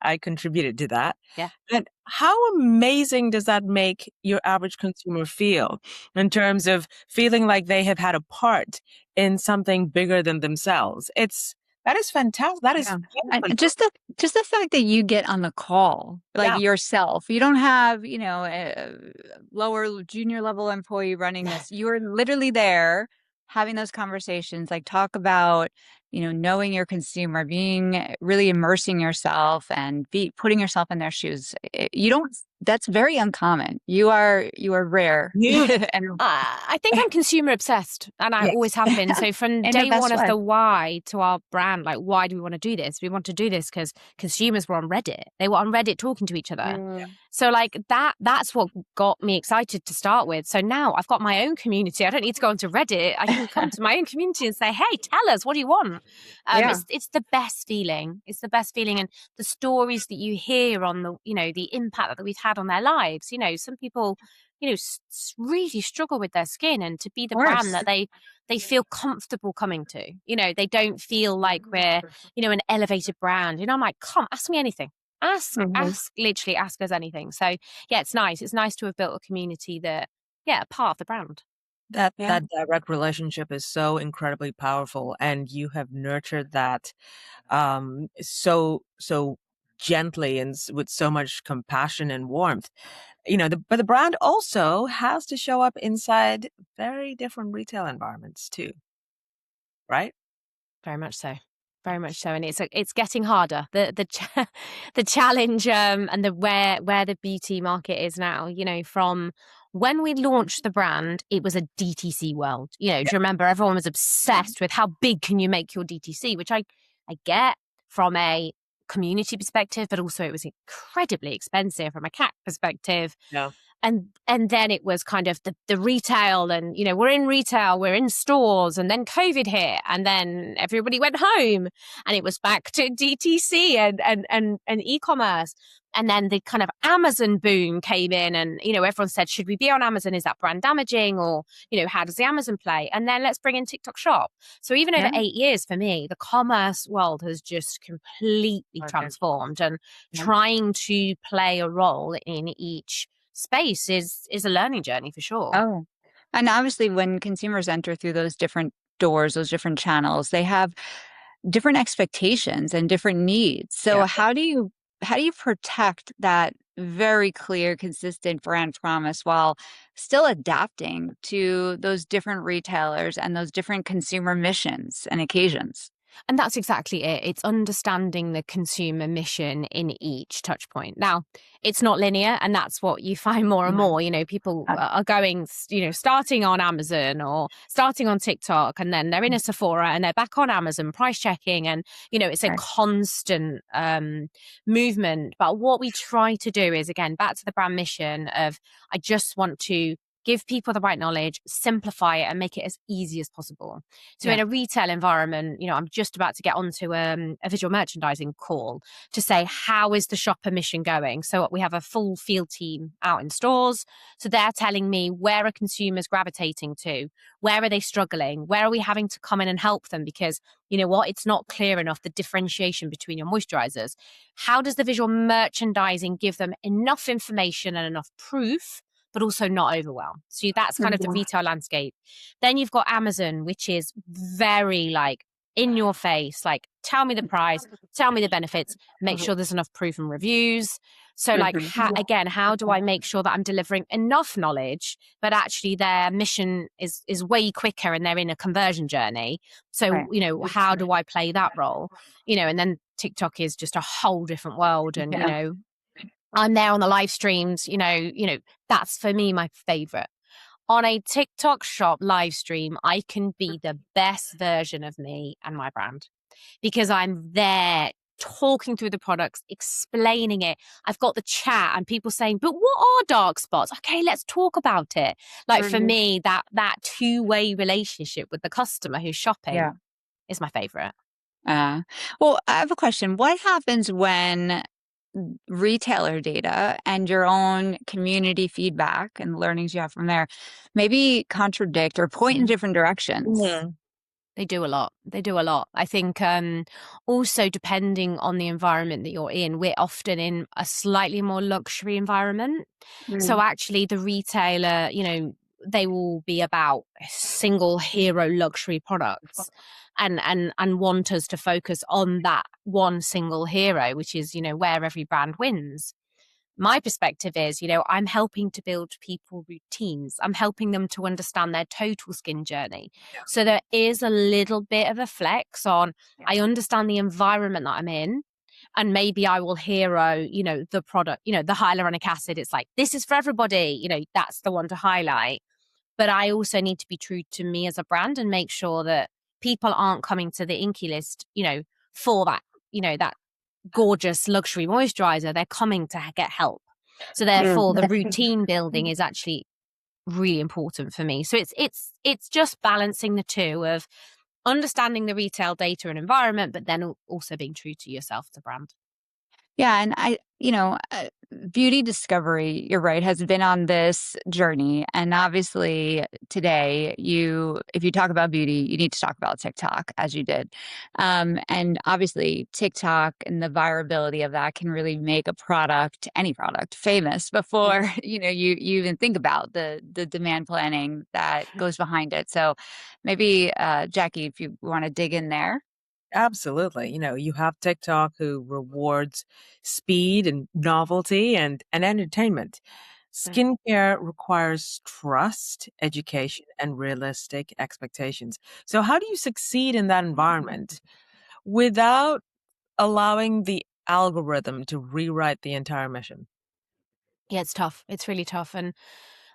I contributed to that. Yeah. And how amazing does that make your average consumer feel in terms of feeling like they have had a part in something bigger than themselves? That is fantastic. That is and just the fact that you get on the call, like yourself, you don't have, a lower junior level employee running this. You're literally there having those conversations, like talk about, knowing your consumer, being really immersing yourself and putting yourself in their shoes. You don't, that's very uncommon. You are rare. Yeah. And I think I'm consumer obsessed, and I Yes. always have been. So from in the day best one of way. the why to our brand, like, why do we want to do this? We want to do this because consumers were on Reddit. They were on Reddit talking to each other. So like that's what got me excited to start with. So now I've got my own community. I don't need to go onto Reddit. I can come to my own community and say, hey, tell us, what do you want? Yeah. It's the best feeling. It's the best feeling. And the stories that you hear on the, the impact that we've had on their lives. Some people, really struggle with their skin, and to be the brand that they feel comfortable coming to. They don't feel like we're, an elevated brand. I'm like, come, ask me anything. Literally ask us anything. So yeah, it's nice. It's nice to have built a community that, part of the brand. That direct relationship is so incredibly powerful, and you have nurtured that so gently and with so much compassion and warmth. But the brand also has to show up inside very different retail environments too, right? Very much so. Very much so, and it's getting harder. The challenge and the where the beauty market is now. From when we launched the brand, it was a DTC world. Do you remember everyone was obsessed with how big can you make your DTC, which I get from a community perspective, but also it was incredibly expensive from a CAC perspective. Yeah. And then it was kind of the retail, and we're in retail, we're in stores, and then COVID hit, and then everybody went home, and it was back to DTC and e-commerce. And then the kind of Amazon boom came in, and everyone said, should we be on Amazon? Is that brand damaging? Or how does the Amazon play? And then let's bring in TikTok Shop. So even over 8 years for me, the commerce world has just completely transformed, and trying to play a role in each space is a learning journey for sure. Oh, and obviously when consumers enter through those different doors, those different channels, they have different expectations and different needs. So how do you protect that very clear, consistent brand promise while still adapting to those different retailers and those different consumer missions and occasions? And that's exactly it. It's understanding the consumer mission in each touch point. Now, it's not linear, and that's what you find more and more. People are going, starting on Amazon or starting on TikTok, and then they're in a Sephora and they're back on Amazon price checking. And, it's a constant movement. But what we try to do is, again, back to the brand mission of, I just want to give people the right knowledge, simplify it, and make it as easy as possible. So in a retail environment, I'm just about to get onto a visual merchandising call to say, how is the shopper mission going? So we have a full field team out in stores. So they're telling me, where are consumers gravitating to? Where are they struggling? Where are we having to come in and help them? Because you know what? It's not clear enough, the differentiation between your moisturizers. How does the visual merchandising give them enough information and enough proof, but also not overwhelm? So that's kind of the retail landscape. Then you've got Amazon, which is very like in your face, like, tell me the price, tell me the benefits, make sure there's enough proof and reviews. So like, how do I make sure that I'm delivering enough knowledge, but actually their mission is way quicker and they're in a conversion journey. So, how do I play that role? And then TikTok is just a whole different world. And, I'm there on the live streams, that's for me, my favorite. On a TikTok shop live stream, I can be the best version of me and my brand because I'm there talking through the products, explaining it. I've got the chat and people saying, but what are dark spots? Okay, let's talk about it. Like for me, that two-way relationship with the customer who's shopping is my favorite. Well, I have a question. What happens when retailer data and your own community feedback and the learnings you have from there maybe contradict or point in different directions? They do a lot. I think also depending on the environment that you're in, we're often in a slightly more luxury environment. So actually the retailer, they will be about single hero luxury products and want us to focus on that one single hero, which is, where every brand wins. my perspective is, I'm helping to build people routines. I'm helping them to understand their total skin journey. Yeah. So there is a little bit of a flex on, I understand the environment that I'm in, and maybe I will hero, the product, the hyaluronic acid. It's like, this is for everybody, that's the one to highlight. But I also need to be true to me as a brand and make sure that people aren't coming to the INKEY List, for that, that gorgeous luxury moisturizer. They're coming to get help. So therefore the routine building is actually really important for me. So it's just balancing the two of understanding the retail data and environment, but then also being true to yourself as a brand. Yeah. And beauty discovery, you're right, has been on this journey. And obviously today, if you talk about beauty, you need to talk about TikTok, as you did. And obviously TikTok and the virability of that can really make any product famous before, you even think about the demand planning that goes behind it. So maybe, Jacqui, if you want to dig in there. Absolutely. You have TikTok who rewards speed and novelty and entertainment. Skincare requires trust, education, and realistic expectations. So, how do you succeed in that environment without allowing the algorithm to rewrite the entire mission? Yeah, it's tough. It's really tough. And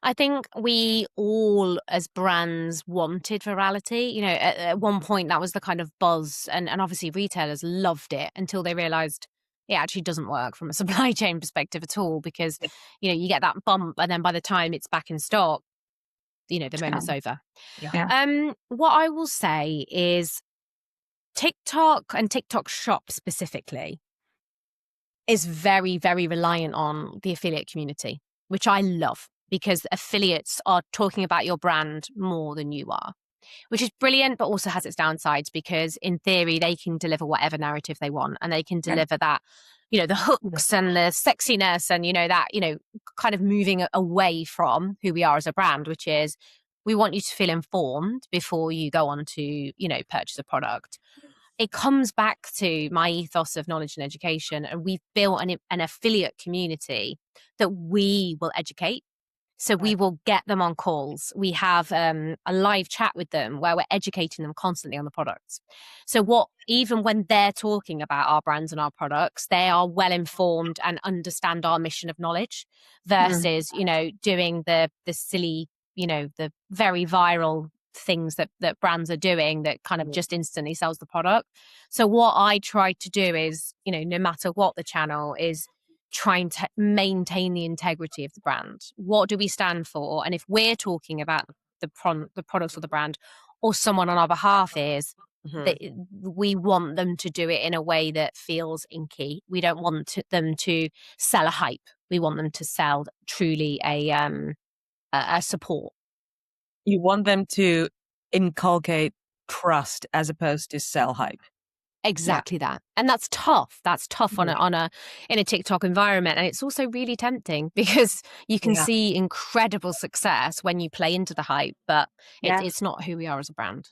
I think we all, as brands, wanted virality. At one point that was the kind of buzz, and obviously retailers loved it until they realized it actually doesn't work from a supply chain perspective at all, because, you get that bump, and then by the time it's back in stock, the moment's over. Yeah. What I will say is TikTok and TikTok Shop specifically is very, very reliant on the affiliate community, which I love, because affiliates are talking about your brand more than you are, which is brilliant, but also has its downsides, because in theory, they can deliver whatever narrative they want, and they can deliver that, the hooks and the sexiness and, that, kind of moving away from who we are as a brand, which is, we want you to feel informed before you go on to, purchase a product. It comes back to my ethos of knowledge and education, and we've built an affiliate community that we will educate. So we will get them on calls. We have a live chat with them where we're educating them constantly on the products. So even when they're talking about our brands and our products, they are well informed and understand our mission of knowledge, versus, doing the silly, the very viral things that brands are doing that kind of just instantly sells the product. So what I try to do is, no matter what the channel is, trying to maintain the integrity of the brand. What do we stand for? And if we're talking about the products or the brand, or someone on our behalf is, that we want them to do it in a way that feels INKEY. We don't want them to sell a hype. We want them to sell truly a support. You want them to inculcate trust as opposed to sell hype. Exactly that. And that's tough. That's tough in a TikTok environment. And it's also really tempting, because you can see incredible success when you play into the hype, but it's not who we are as a brand.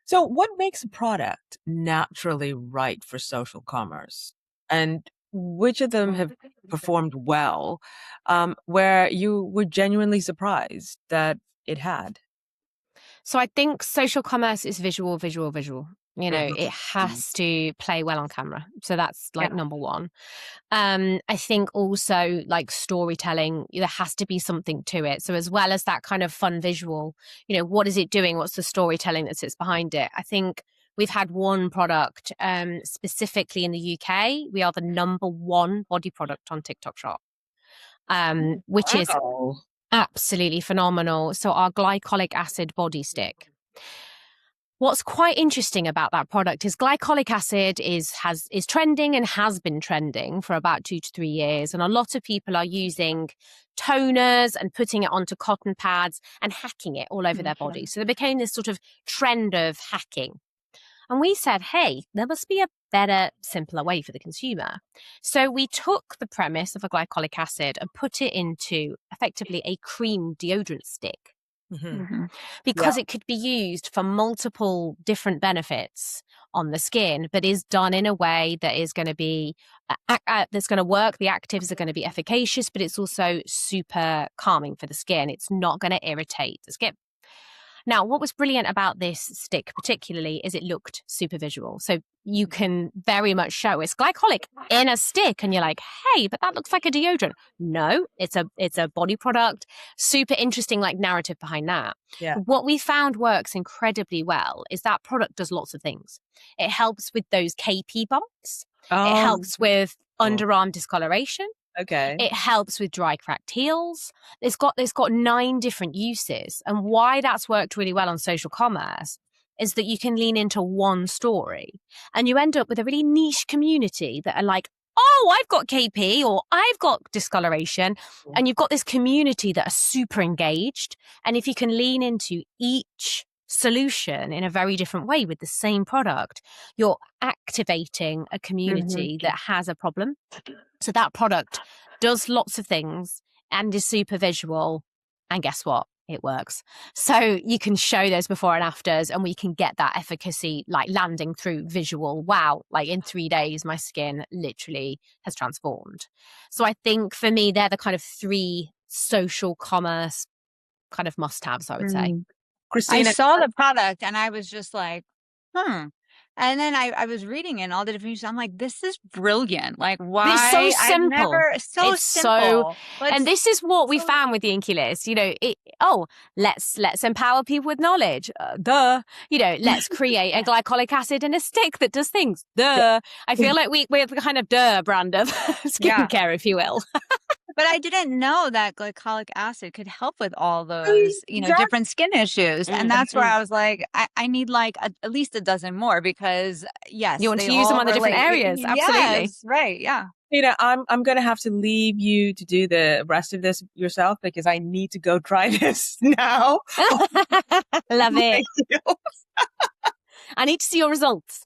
So what makes a product naturally right for social commerce? And which of them have performed well, where you were genuinely surprised that it had? So I think social commerce is visual, visual, visual. It has to play well on camera. So that's like number one. I think also like storytelling, there has to be something to it. So as well as that kind of fun visual, what is it doing? What's the storytelling that sits behind it? I think we've had one product, specifically in the UK. We are the number one body product on TikTok Shop, which is absolutely phenomenal. So our glycolic acid body stick. What's quite interesting about that product is glycolic acid is trending and has been trending for about 2 to 3 years. And a lot of people are using toners and putting it onto cotton pads and hacking it all over their body. So there became this sort of trend of hacking. And we said, hey, there must be a better, simpler way for the consumer. So we took the premise of a glycolic acid and put it into effectively a cream deodorant stick. because it could be used for multiple different benefits on the skin, but is done in a way that is going to be that's going to work. The actives are going to be efficacious, but it's also super calming for the skin. It's not going to irritate the skin. Now, what was brilliant about this stick particularly is it looked super visual. So you can very much show it's glycolic in a stick and you're like, hey, but that looks like a deodorant. No, it's a body product. Super interesting like narrative behind that. Yeah. What we found works incredibly well is that product does lots of things. It helps with those KP bumps. It helps with underarm discoloration. Okay. It helps with dry, cracked heels. It's got 9 different uses. And why that's worked really well on social commerce is that you can lean into one story and you end up with a really niche community that are like, oh, I've got KP or I've got discoloration. And you've got this community that are super engaged. And if you can lean into each solution in a very different way with the same product, you're activating a community that has a problem. So that product does lots of things and is super visual. And guess what? It works. So you can show those before and afters and we can get that efficacy like landing through visual. Wow, like in 3 days, my skin literally has transformed. So I think for me, they're the kind of 3 social commerce kind of must-haves, I would say. Cristina, I saw the product and I was just like, And then I was reading in all the different uses. I'm like, this is brilliant. Like, why? It's so simple. It's simple. And this is what we found with the INKEY List. You know, let's empower people with knowledge. You know, let's create a glycolic acid in a stick that does things. I feel like we're the kind of brand of skincare, if you will. But I didn't know that glycolic acid could help with all those, different skin issues. And that's where I was like, I need like at least a dozen more because yes. You want to use them on the different areas. Absolutely. Yes, right. Yeah. I'm going to have to leave you to do the rest of this yourself because I need to go try this now. Love it. I need to see your results.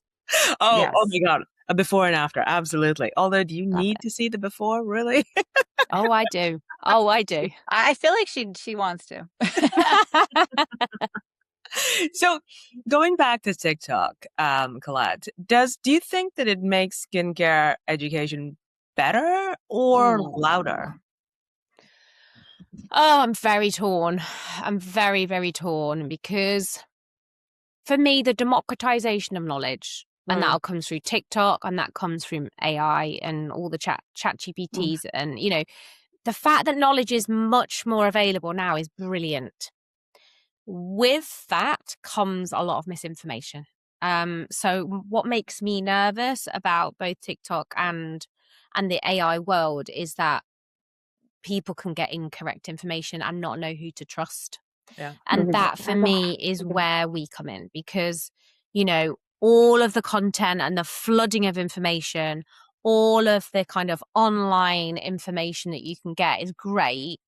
Oh my God. A before and after. Absolutely. Although, do you need to see the before? Really? Oh, I do. Oh, I do. I feel like she wants to. So going back to TikTok, Colette, do you think that it makes skincare education better or louder? Oh, I'm very torn. I'm very, very torn because for me, the democratization of knowledge, and that comes through TikTok and that comes from AI and all the chat GPTs. And, you know, the fact that knowledge is much more available now is brilliant. With that comes a lot of misinformation. So what makes me nervous about both TikTok and the AI world is that people can get incorrect information and not know who to trust. Yeah. And that for me is where we come in because, you know, all of the content and the flooding of information, all of the kind of online information that you can get is great,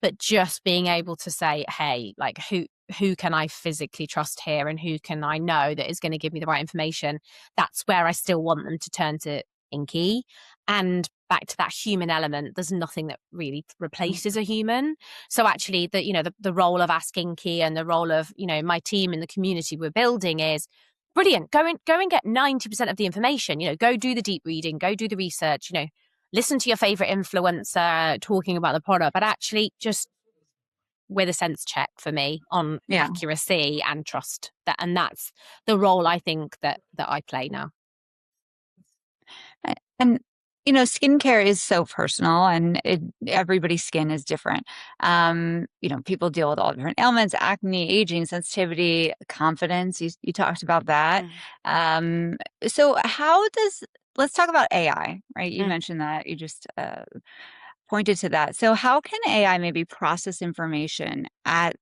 but just being able to say, hey, like who can I physically trust here and who can I know that is going to give me the right information? That's where I still want them to turn to INKEY. And back to that human element, there's nothing that really replaces a human. So actually the role of Ask INKEY and the role of, you know, my team and the community we're building is brilliant. Go and get 90% of the information, you know, go do the deep reading, go do the research, you know, listen to your favorite influencer talking about the product, but actually just with a sense check for me on accuracy and trust. And that's the role I think that I play now. And, you know, skincare is so personal and everybody's skin is different. You know, people deal with all different ailments, acne, aging, sensitivity, confidence. You talked about that. So let's talk about AI, right? You mentioned that, you just pointed to that. So how can AI maybe process information at,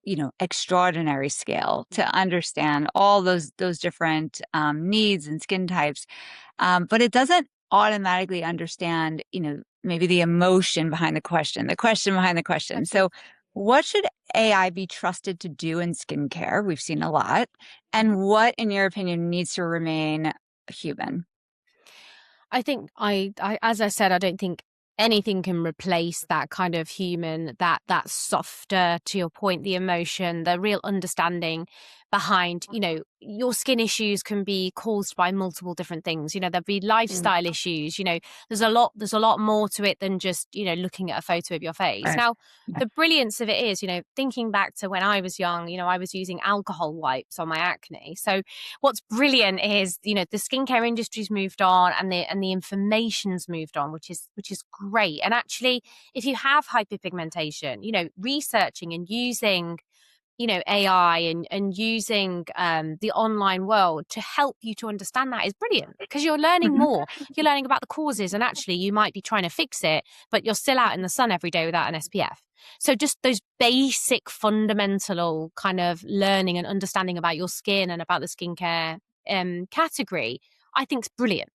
you know, extraordinary scale to understand all those different needs and skin types, but it doesn't automatically understand, you know, maybe the emotion behind the question behind the question. Okay. So what should AI be trusted to do in skincare? We've seen a lot. And what, in your opinion, needs to remain human? I think as I said, I don't think anything can replace that kind of human, that softer, to your point, the emotion, the real understanding behind, your skin issues can be caused by multiple different things. There'll be lifestyle issues. There's a lot more to it than just, looking at a photo of your face. Right. Now, the brilliance of it is, thinking back to when I was young, I was using alcohol wipes on my acne. So what's brilliant is, the skincare industry's moved on, and the information's moved on, which is great. And actually, if you have hyperpigmentation, researching and using AI and using the online world to help you to understand that is brilliant, because you're learning more. You're learning about the causes, and actually you might be trying to fix it, but you're still out in the sun every day without an SPF. So just those basic fundamental kind of learning and understanding about your skin and about the skincare category, I think is brilliant.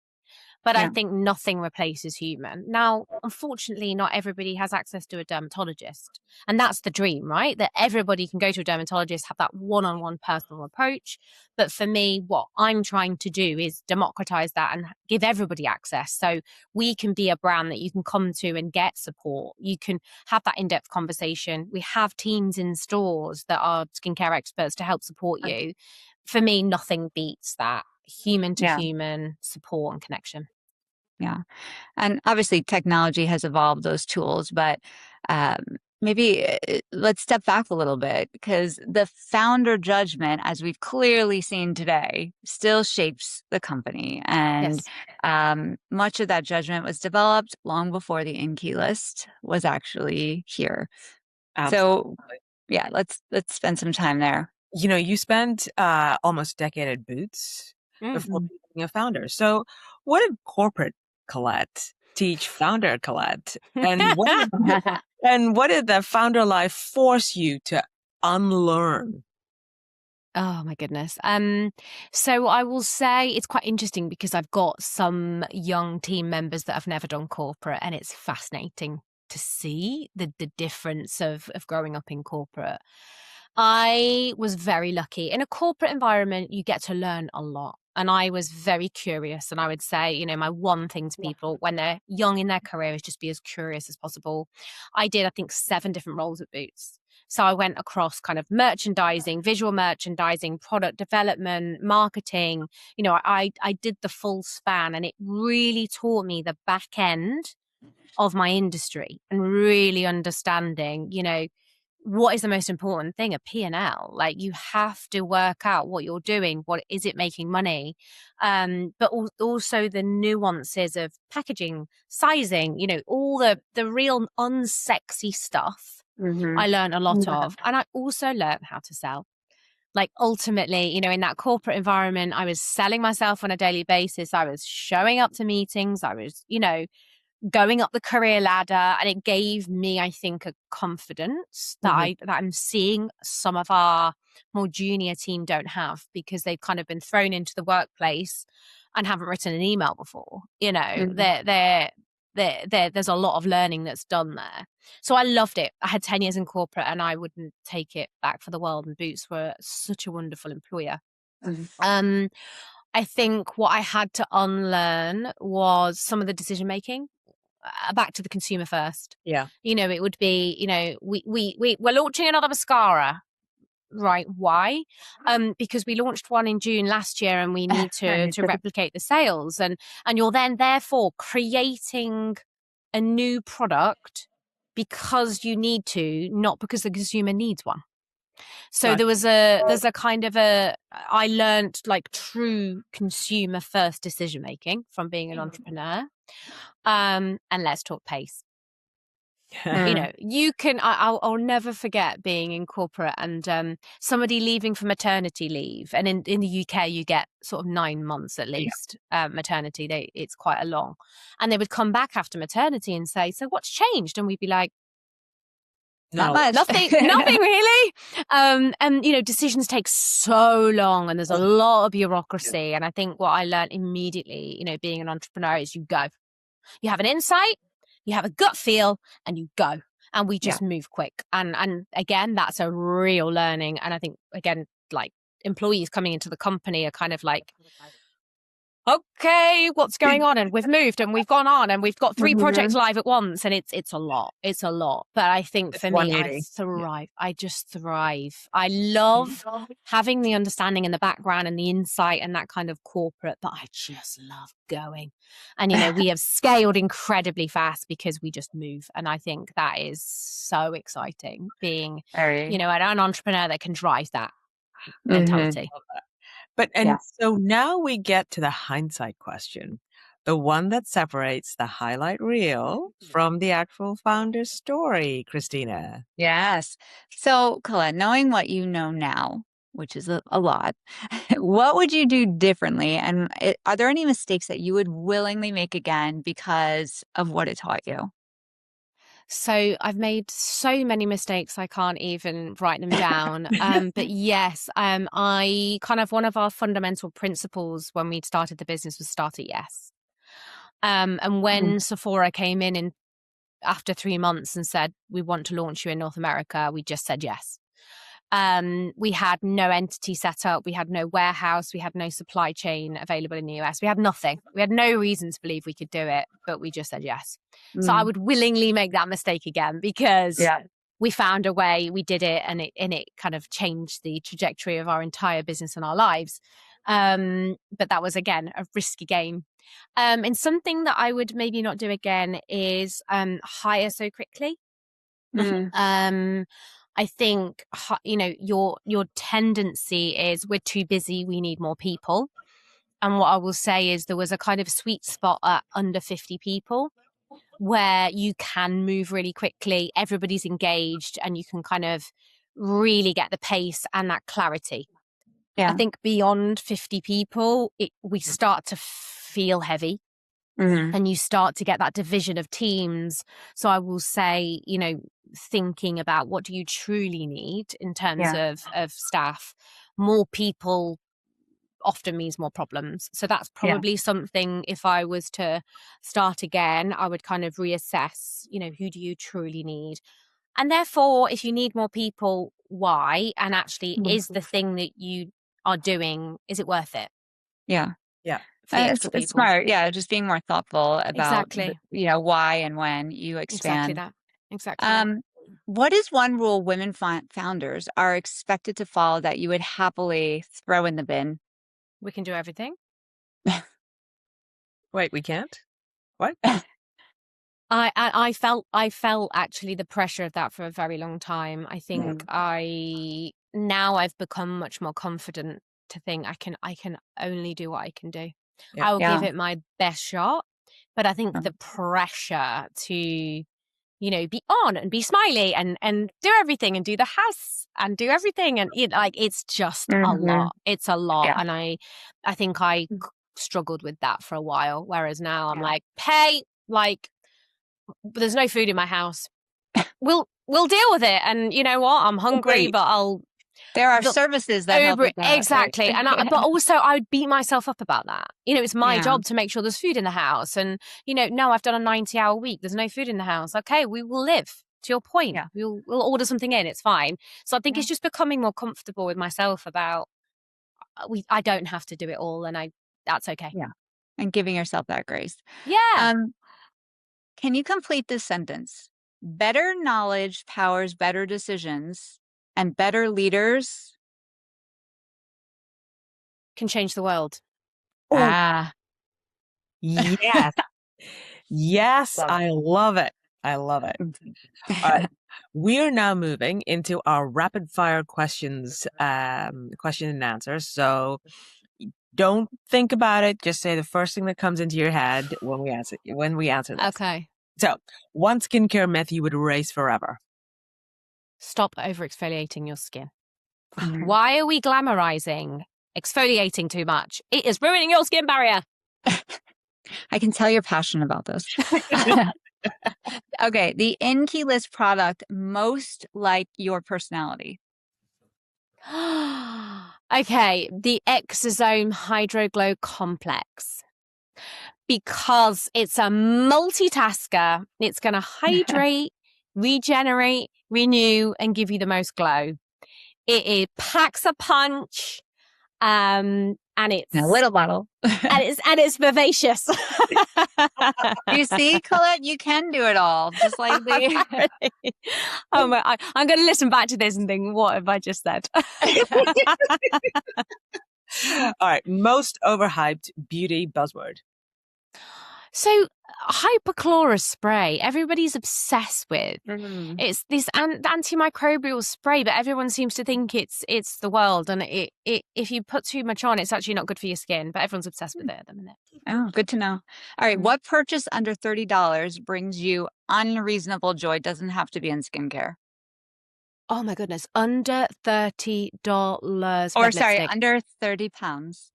But I think nothing replaces human. Now, unfortunately, not everybody has access to a dermatologist. And that's the dream, right? That everybody can go to a dermatologist, have that one-on-one personal approach. But for me, what I'm trying to do is democratize that and give everybody access. So we can be a brand that you can come to and get support. You can have that in-depth conversation. We have teams in stores that are skincare experts to help support you. For me, nothing beats that human to human support and connection. Yeah. And obviously technology has evolved those tools, but maybe let's step back a little bit, because the founder judgment, as we've clearly seen today, still shapes the company. And much of that judgment was developed long before the INKEY List was actually here. Absolutely. So yeah, let's spend some time there. You spent almost a decade at Boots before becoming a founder. So what did corporate Colette teach founder Colette? And what did the founder life force you to unlearn? Oh my goodness. So I will say it's quite interesting, because I've got some young team members that have never done corporate, and it's fascinating to see the difference of growing up in corporate. I was very lucky. In a corporate environment, you get to learn a lot. And I was very curious. And I would say, my one thing to people when they're young in their career is just be as curious as possible. I did, I think, 7 different roles at Boots. So I went across kind of merchandising, visual merchandising, product development, marketing. I did the full span, and it really taught me the back end of my industry and really understanding, what is the most important thing, a P&L. Like, you have to work out what you're doing, what is it making money, but also the nuances of packaging, sizing, all the real unsexy stuff. I learned a lot of, and I also learned how to sell. Like, ultimately, in that corporate environment, I was selling myself on a daily basis. I was showing up to meetings. I was, going up the career ladder, and it gave me, I think, a confidence that I'm seeing some of our more junior team don't have, because they've kind of been thrown into the workplace and haven't written an email before. There's a lot of learning that's done there. So I loved it. I had 10 years in corporate, and I wouldn't take it back for the world. And Boots were such a wonderful employer. I think what I had to unlearn was some of the decision making. Back to the consumer first. Yeah. It would be, we're launching another mascara. Right. Why? Because we launched one in June last year, and we need to replicate the sales. And you're then therefore creating a new product because you need to, not because the consumer needs one. So there's a kind of I learned like true consumer first decision making from being an entrepreneur. And let's talk pace. You can, I'll never forget being in corporate and somebody leaving for maternity leave. And in the UK, you get sort of 9 months at least maternity. It's quite a long. And they would come back after maternity and say, so what's changed? And we'd be like, not much. Nothing really. And decisions take so long, and there's a lot of bureaucracy. And I think what I learned immediately, being an entrepreneur, is you go. You have an insight, you have a gut feel, and you go. And we just move quick. And again, that's a real learning. And I think, again, like, employees coming into the company are kind of like, okay, what's going on? And we've moved and we've gone on and we've got 3 projects live at once, and it's a lot. It's a lot. But I think It's for me, I 180. thrive. I just thrive. I love having the understanding and the background and the insight and that kind of corporate, but I just love going. And, we have scaled incredibly fast because we just move. And I think that is so exciting, being, an entrepreneur that can drive that mentality. But so now we get to the hindsight question, the one that separates the highlight reel from the actual founder's story, Cristina. Yes. So, Colette, knowing what you know now, which is a lot, what would you do differently? And are there any mistakes that you would willingly make again because of what it taught you? So I've made so many mistakes, I can't even write them down. But yes, I kind of, one of our fundamental principles when we started the business was start at yes. And when Sephora came in after 3 months and said, we want to launch you in North America, we just said yes. We had no entity set up. We had no warehouse. We had no supply chain available in the US. We had nothing. We had no reason to believe we could do it, but we just said yes. So I would willingly make that mistake again because we found a way, we did it, and it kind of changed the trajectory of our entire business and our lives. But that was, again, a risky game. And something that I would maybe not do again is hire so quickly. I think, your tendency is we're too busy, we need more people. And what I will say is there was a kind of sweet spot at under 50 people where you can move really quickly, everybody's engaged, and you can kind of really get the pace and that clarity. I think beyond 50 people, we start to feel heavy. And you start to get that division of teams. So I will say, thinking about what do you truly need in terms of staff, more people often means more problems. So that's probably something, if I was to start again, I would kind of reassess, who do you truly need? And therefore, if you need more people, why? And actually, is the thing that you are doing, is it worth it? Yeah. It's smart. Yeah. Just being more thoughtful about, exactly. Why and when you expand. Exactly that. What is one rule women founders are expected to follow that you would happily throw in the bin? We can do everything. Wait, we can't? What? I felt actually the pressure of that for a very long time. I think now I've become much more confident to think I can only do what I can do. I will give it my best shot, but I think the pressure to be on and be smiley and do everything and do the house and do everything, and it's just a lot. It's a lot, and I think I struggled with that for a while. Whereas now I'm like, hey, there's no food in my house. We'll deal with it. And you know what? I'm hungry, but there are services that help with that. Exactly. Right? And but also I would beat myself up about that. It's my job to make sure there's food in the house. And, no, I've done a 90-hour week. There's no food in the house. Okay, we will live. To your point, we'll order something in. It's fine. So I think it's just becoming more comfortable with myself about I don't have to do it all, and that's okay. Yeah. And giving yourself that grace. Yeah. Can you complete this sentence? Better knowledge powers better decisions, and better leaders can change the world. Yes. Yes, I love it. I love it. We are now moving into our rapid fire questions, question and answer. So don't think about it. Just say the first thing that comes into your head when we answer this. Okay. So, one skincare myth you would erase forever. Stop over exfoliating your skin. Why are we glamorizing exfoliating too much? It is ruining your skin barrier. I can tell you're passionate about this. Okay. The INKEY List product most like your personality. Okay. The Exosome Hydroglow Complex. Because it's a multitasker. It's going to hydrate, regenerate, renew, and give you the most glow. It packs a punch. And and it's In a little bottle. and it's vivacious. You see, Colette, you can do it all. Just like the I'm going to listen back to this and think, what have I just said? All right. Most overhyped beauty buzzword. So hypochlorous spray, everybody's obsessed with. It's this antimicrobial spray, but everyone seems to think it's the world. And if you put too much on, it's actually not good for your skin, but everyone's obsessed with it at the minute. Oh, good to know. All right. What purchase under $30 brings you unreasonable joy? Doesn't have to be in skincare. Oh my goodness. Under $30. Or sorry, under 30 pounds.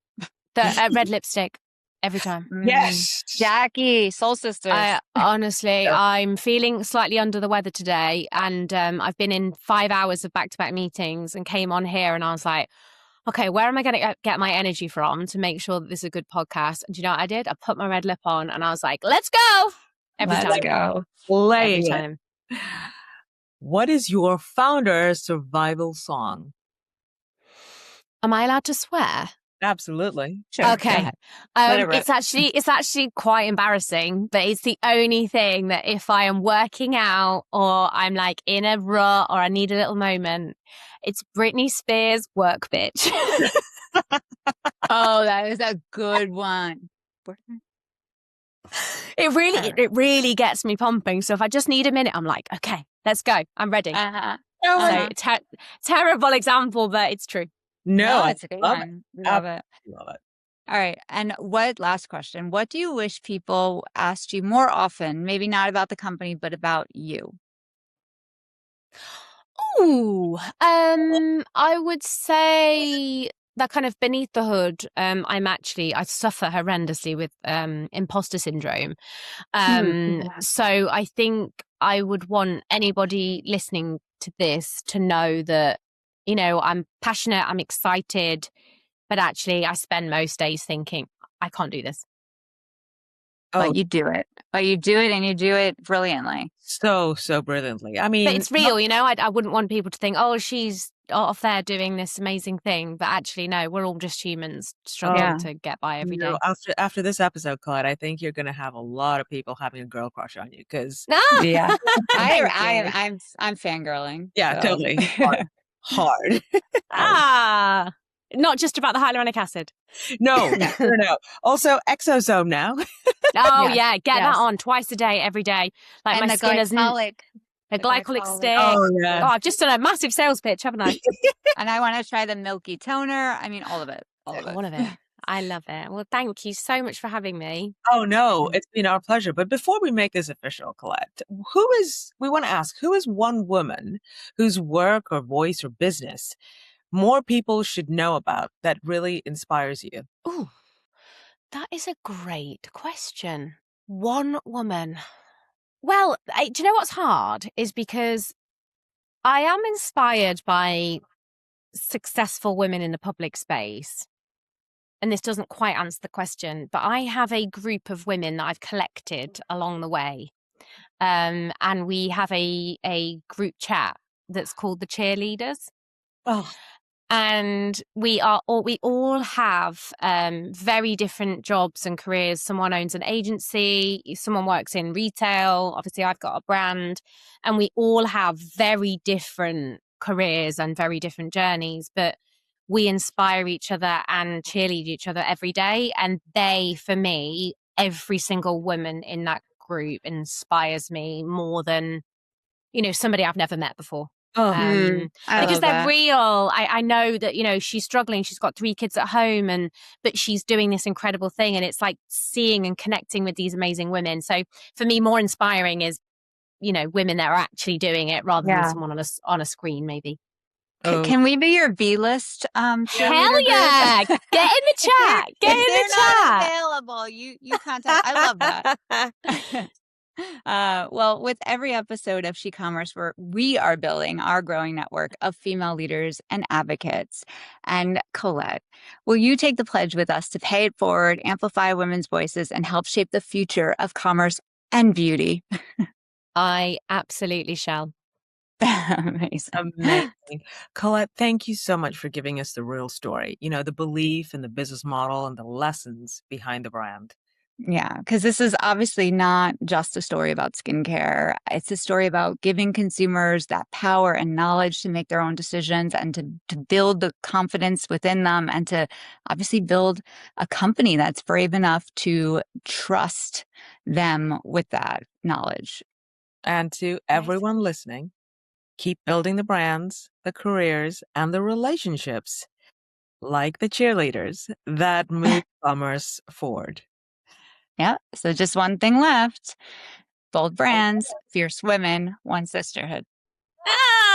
The red lipstick. Every time. Yes. Jacqui, Soul Sisters. Honestly, I'm feeling slightly under the weather today. And I've been in 5 hours of back-to-back meetings and came on here and I was like, okay, where am I going to get my energy from to make sure that this is a good podcast? And do you know what I did? I put my red lip on and I was like, let's go. Let's go. Every time. What is your founder survival song? Am I allowed to swear? Absolutely. Sure. Okay. It's actually quite embarrassing, but it's the only thing that if I am working out or I'm like in a rut or I need a little moment, it's Britney Spears' Work Bitch. Oh, that is a good one. It really gets me pumping. So if I just need a minute, I'm like, okay, let's go. I'm ready. So terrible example, but it's true. No, it's a good one. Love it. Love it. All right. And last question, what do you wish people asked you more often? Maybe not about the company, but about you. Ooh, I would say that kind of beneath the hood, I suffer horrendously with imposter syndrome. So I think I would want anybody listening to this to know that, you know, I'm passionate, I'm excited, but actually I spend most days thinking, I can't do this. But you do it. But you do it and you do it brilliantly. So brilliantly. I mean, but it's real, you know, I wouldn't want people to think, oh, she's off there doing this amazing thing. But actually, no, we're all just humans struggling to get by every day. After this episode, Colette, I think you're going to have a lot of people having a girl crush on you because yeah, I'm fangirling. Yeah, so. totally. Hard. Not just about the hyaluronic acid. No. Also, exosome now. Oh yeah, get that on twice a day, every day. Like and my skin is a glycolic stick. Oh yeah. I've just done a massive sales pitch, haven't I? And I want to try the milky toner. I mean, all of it. All of it. I love it. Well, thank you so much for having me. Oh no, it's been our pleasure. But before we make this official, Colette, we want to ask, who is one woman whose work or voice or business more people should know about that really inspires you? Ooh, that is a great question. One woman. Well, do you know what's hard is because I am inspired by successful women in the public space. And this doesn't quite answer the question, but I have a group of women that I've collected along the way. And we have a group chat that's called the Cheerleaders. Oh. And we all have very different jobs and careers. Someone owns an agency, someone works in retail. Obviously, I've got a brand, and we all have very different careers and very different journeys. But we inspire each other and cheerlead each other every day. And for me, every single woman in that group inspires me more than, you know, somebody I've never met before. Because they're real. I know that, you know, she's struggling. She's got 3 kids at home, but she's doing this incredible thing. And it's like seeing and connecting with these amazing women. So for me, more inspiring is, you know, women that are actually doing it rather than someone on a screen, maybe. Can we be your B-list? Hell yeah! Get in the chat. Get in the chat. Not available. You contact. I love that. Well, with every episode of SHeCOMMERCE, we are building our growing network of female leaders and advocates. And Colette, will you take the pledge with us to pay it forward, amplify women's voices, and help shape the future of commerce and beauty? I absolutely shall. Amazing. Amazing. Colette, thank you so much for giving us the real story, the belief and the business model and the lessons behind the brand. Yeah, because this is obviously not just a story about skincare. It's a story about giving consumers that power and knowledge to make their own decisions and to build the confidence within them and to obviously build a company that's brave enough to trust them with that knowledge. And to everyone listening, keep building the brands, the careers, and the relationships like the cheerleaders that move commerce forward. Yeah. So just one thing left. Bold brands, fierce women, one sisterhood. Ah!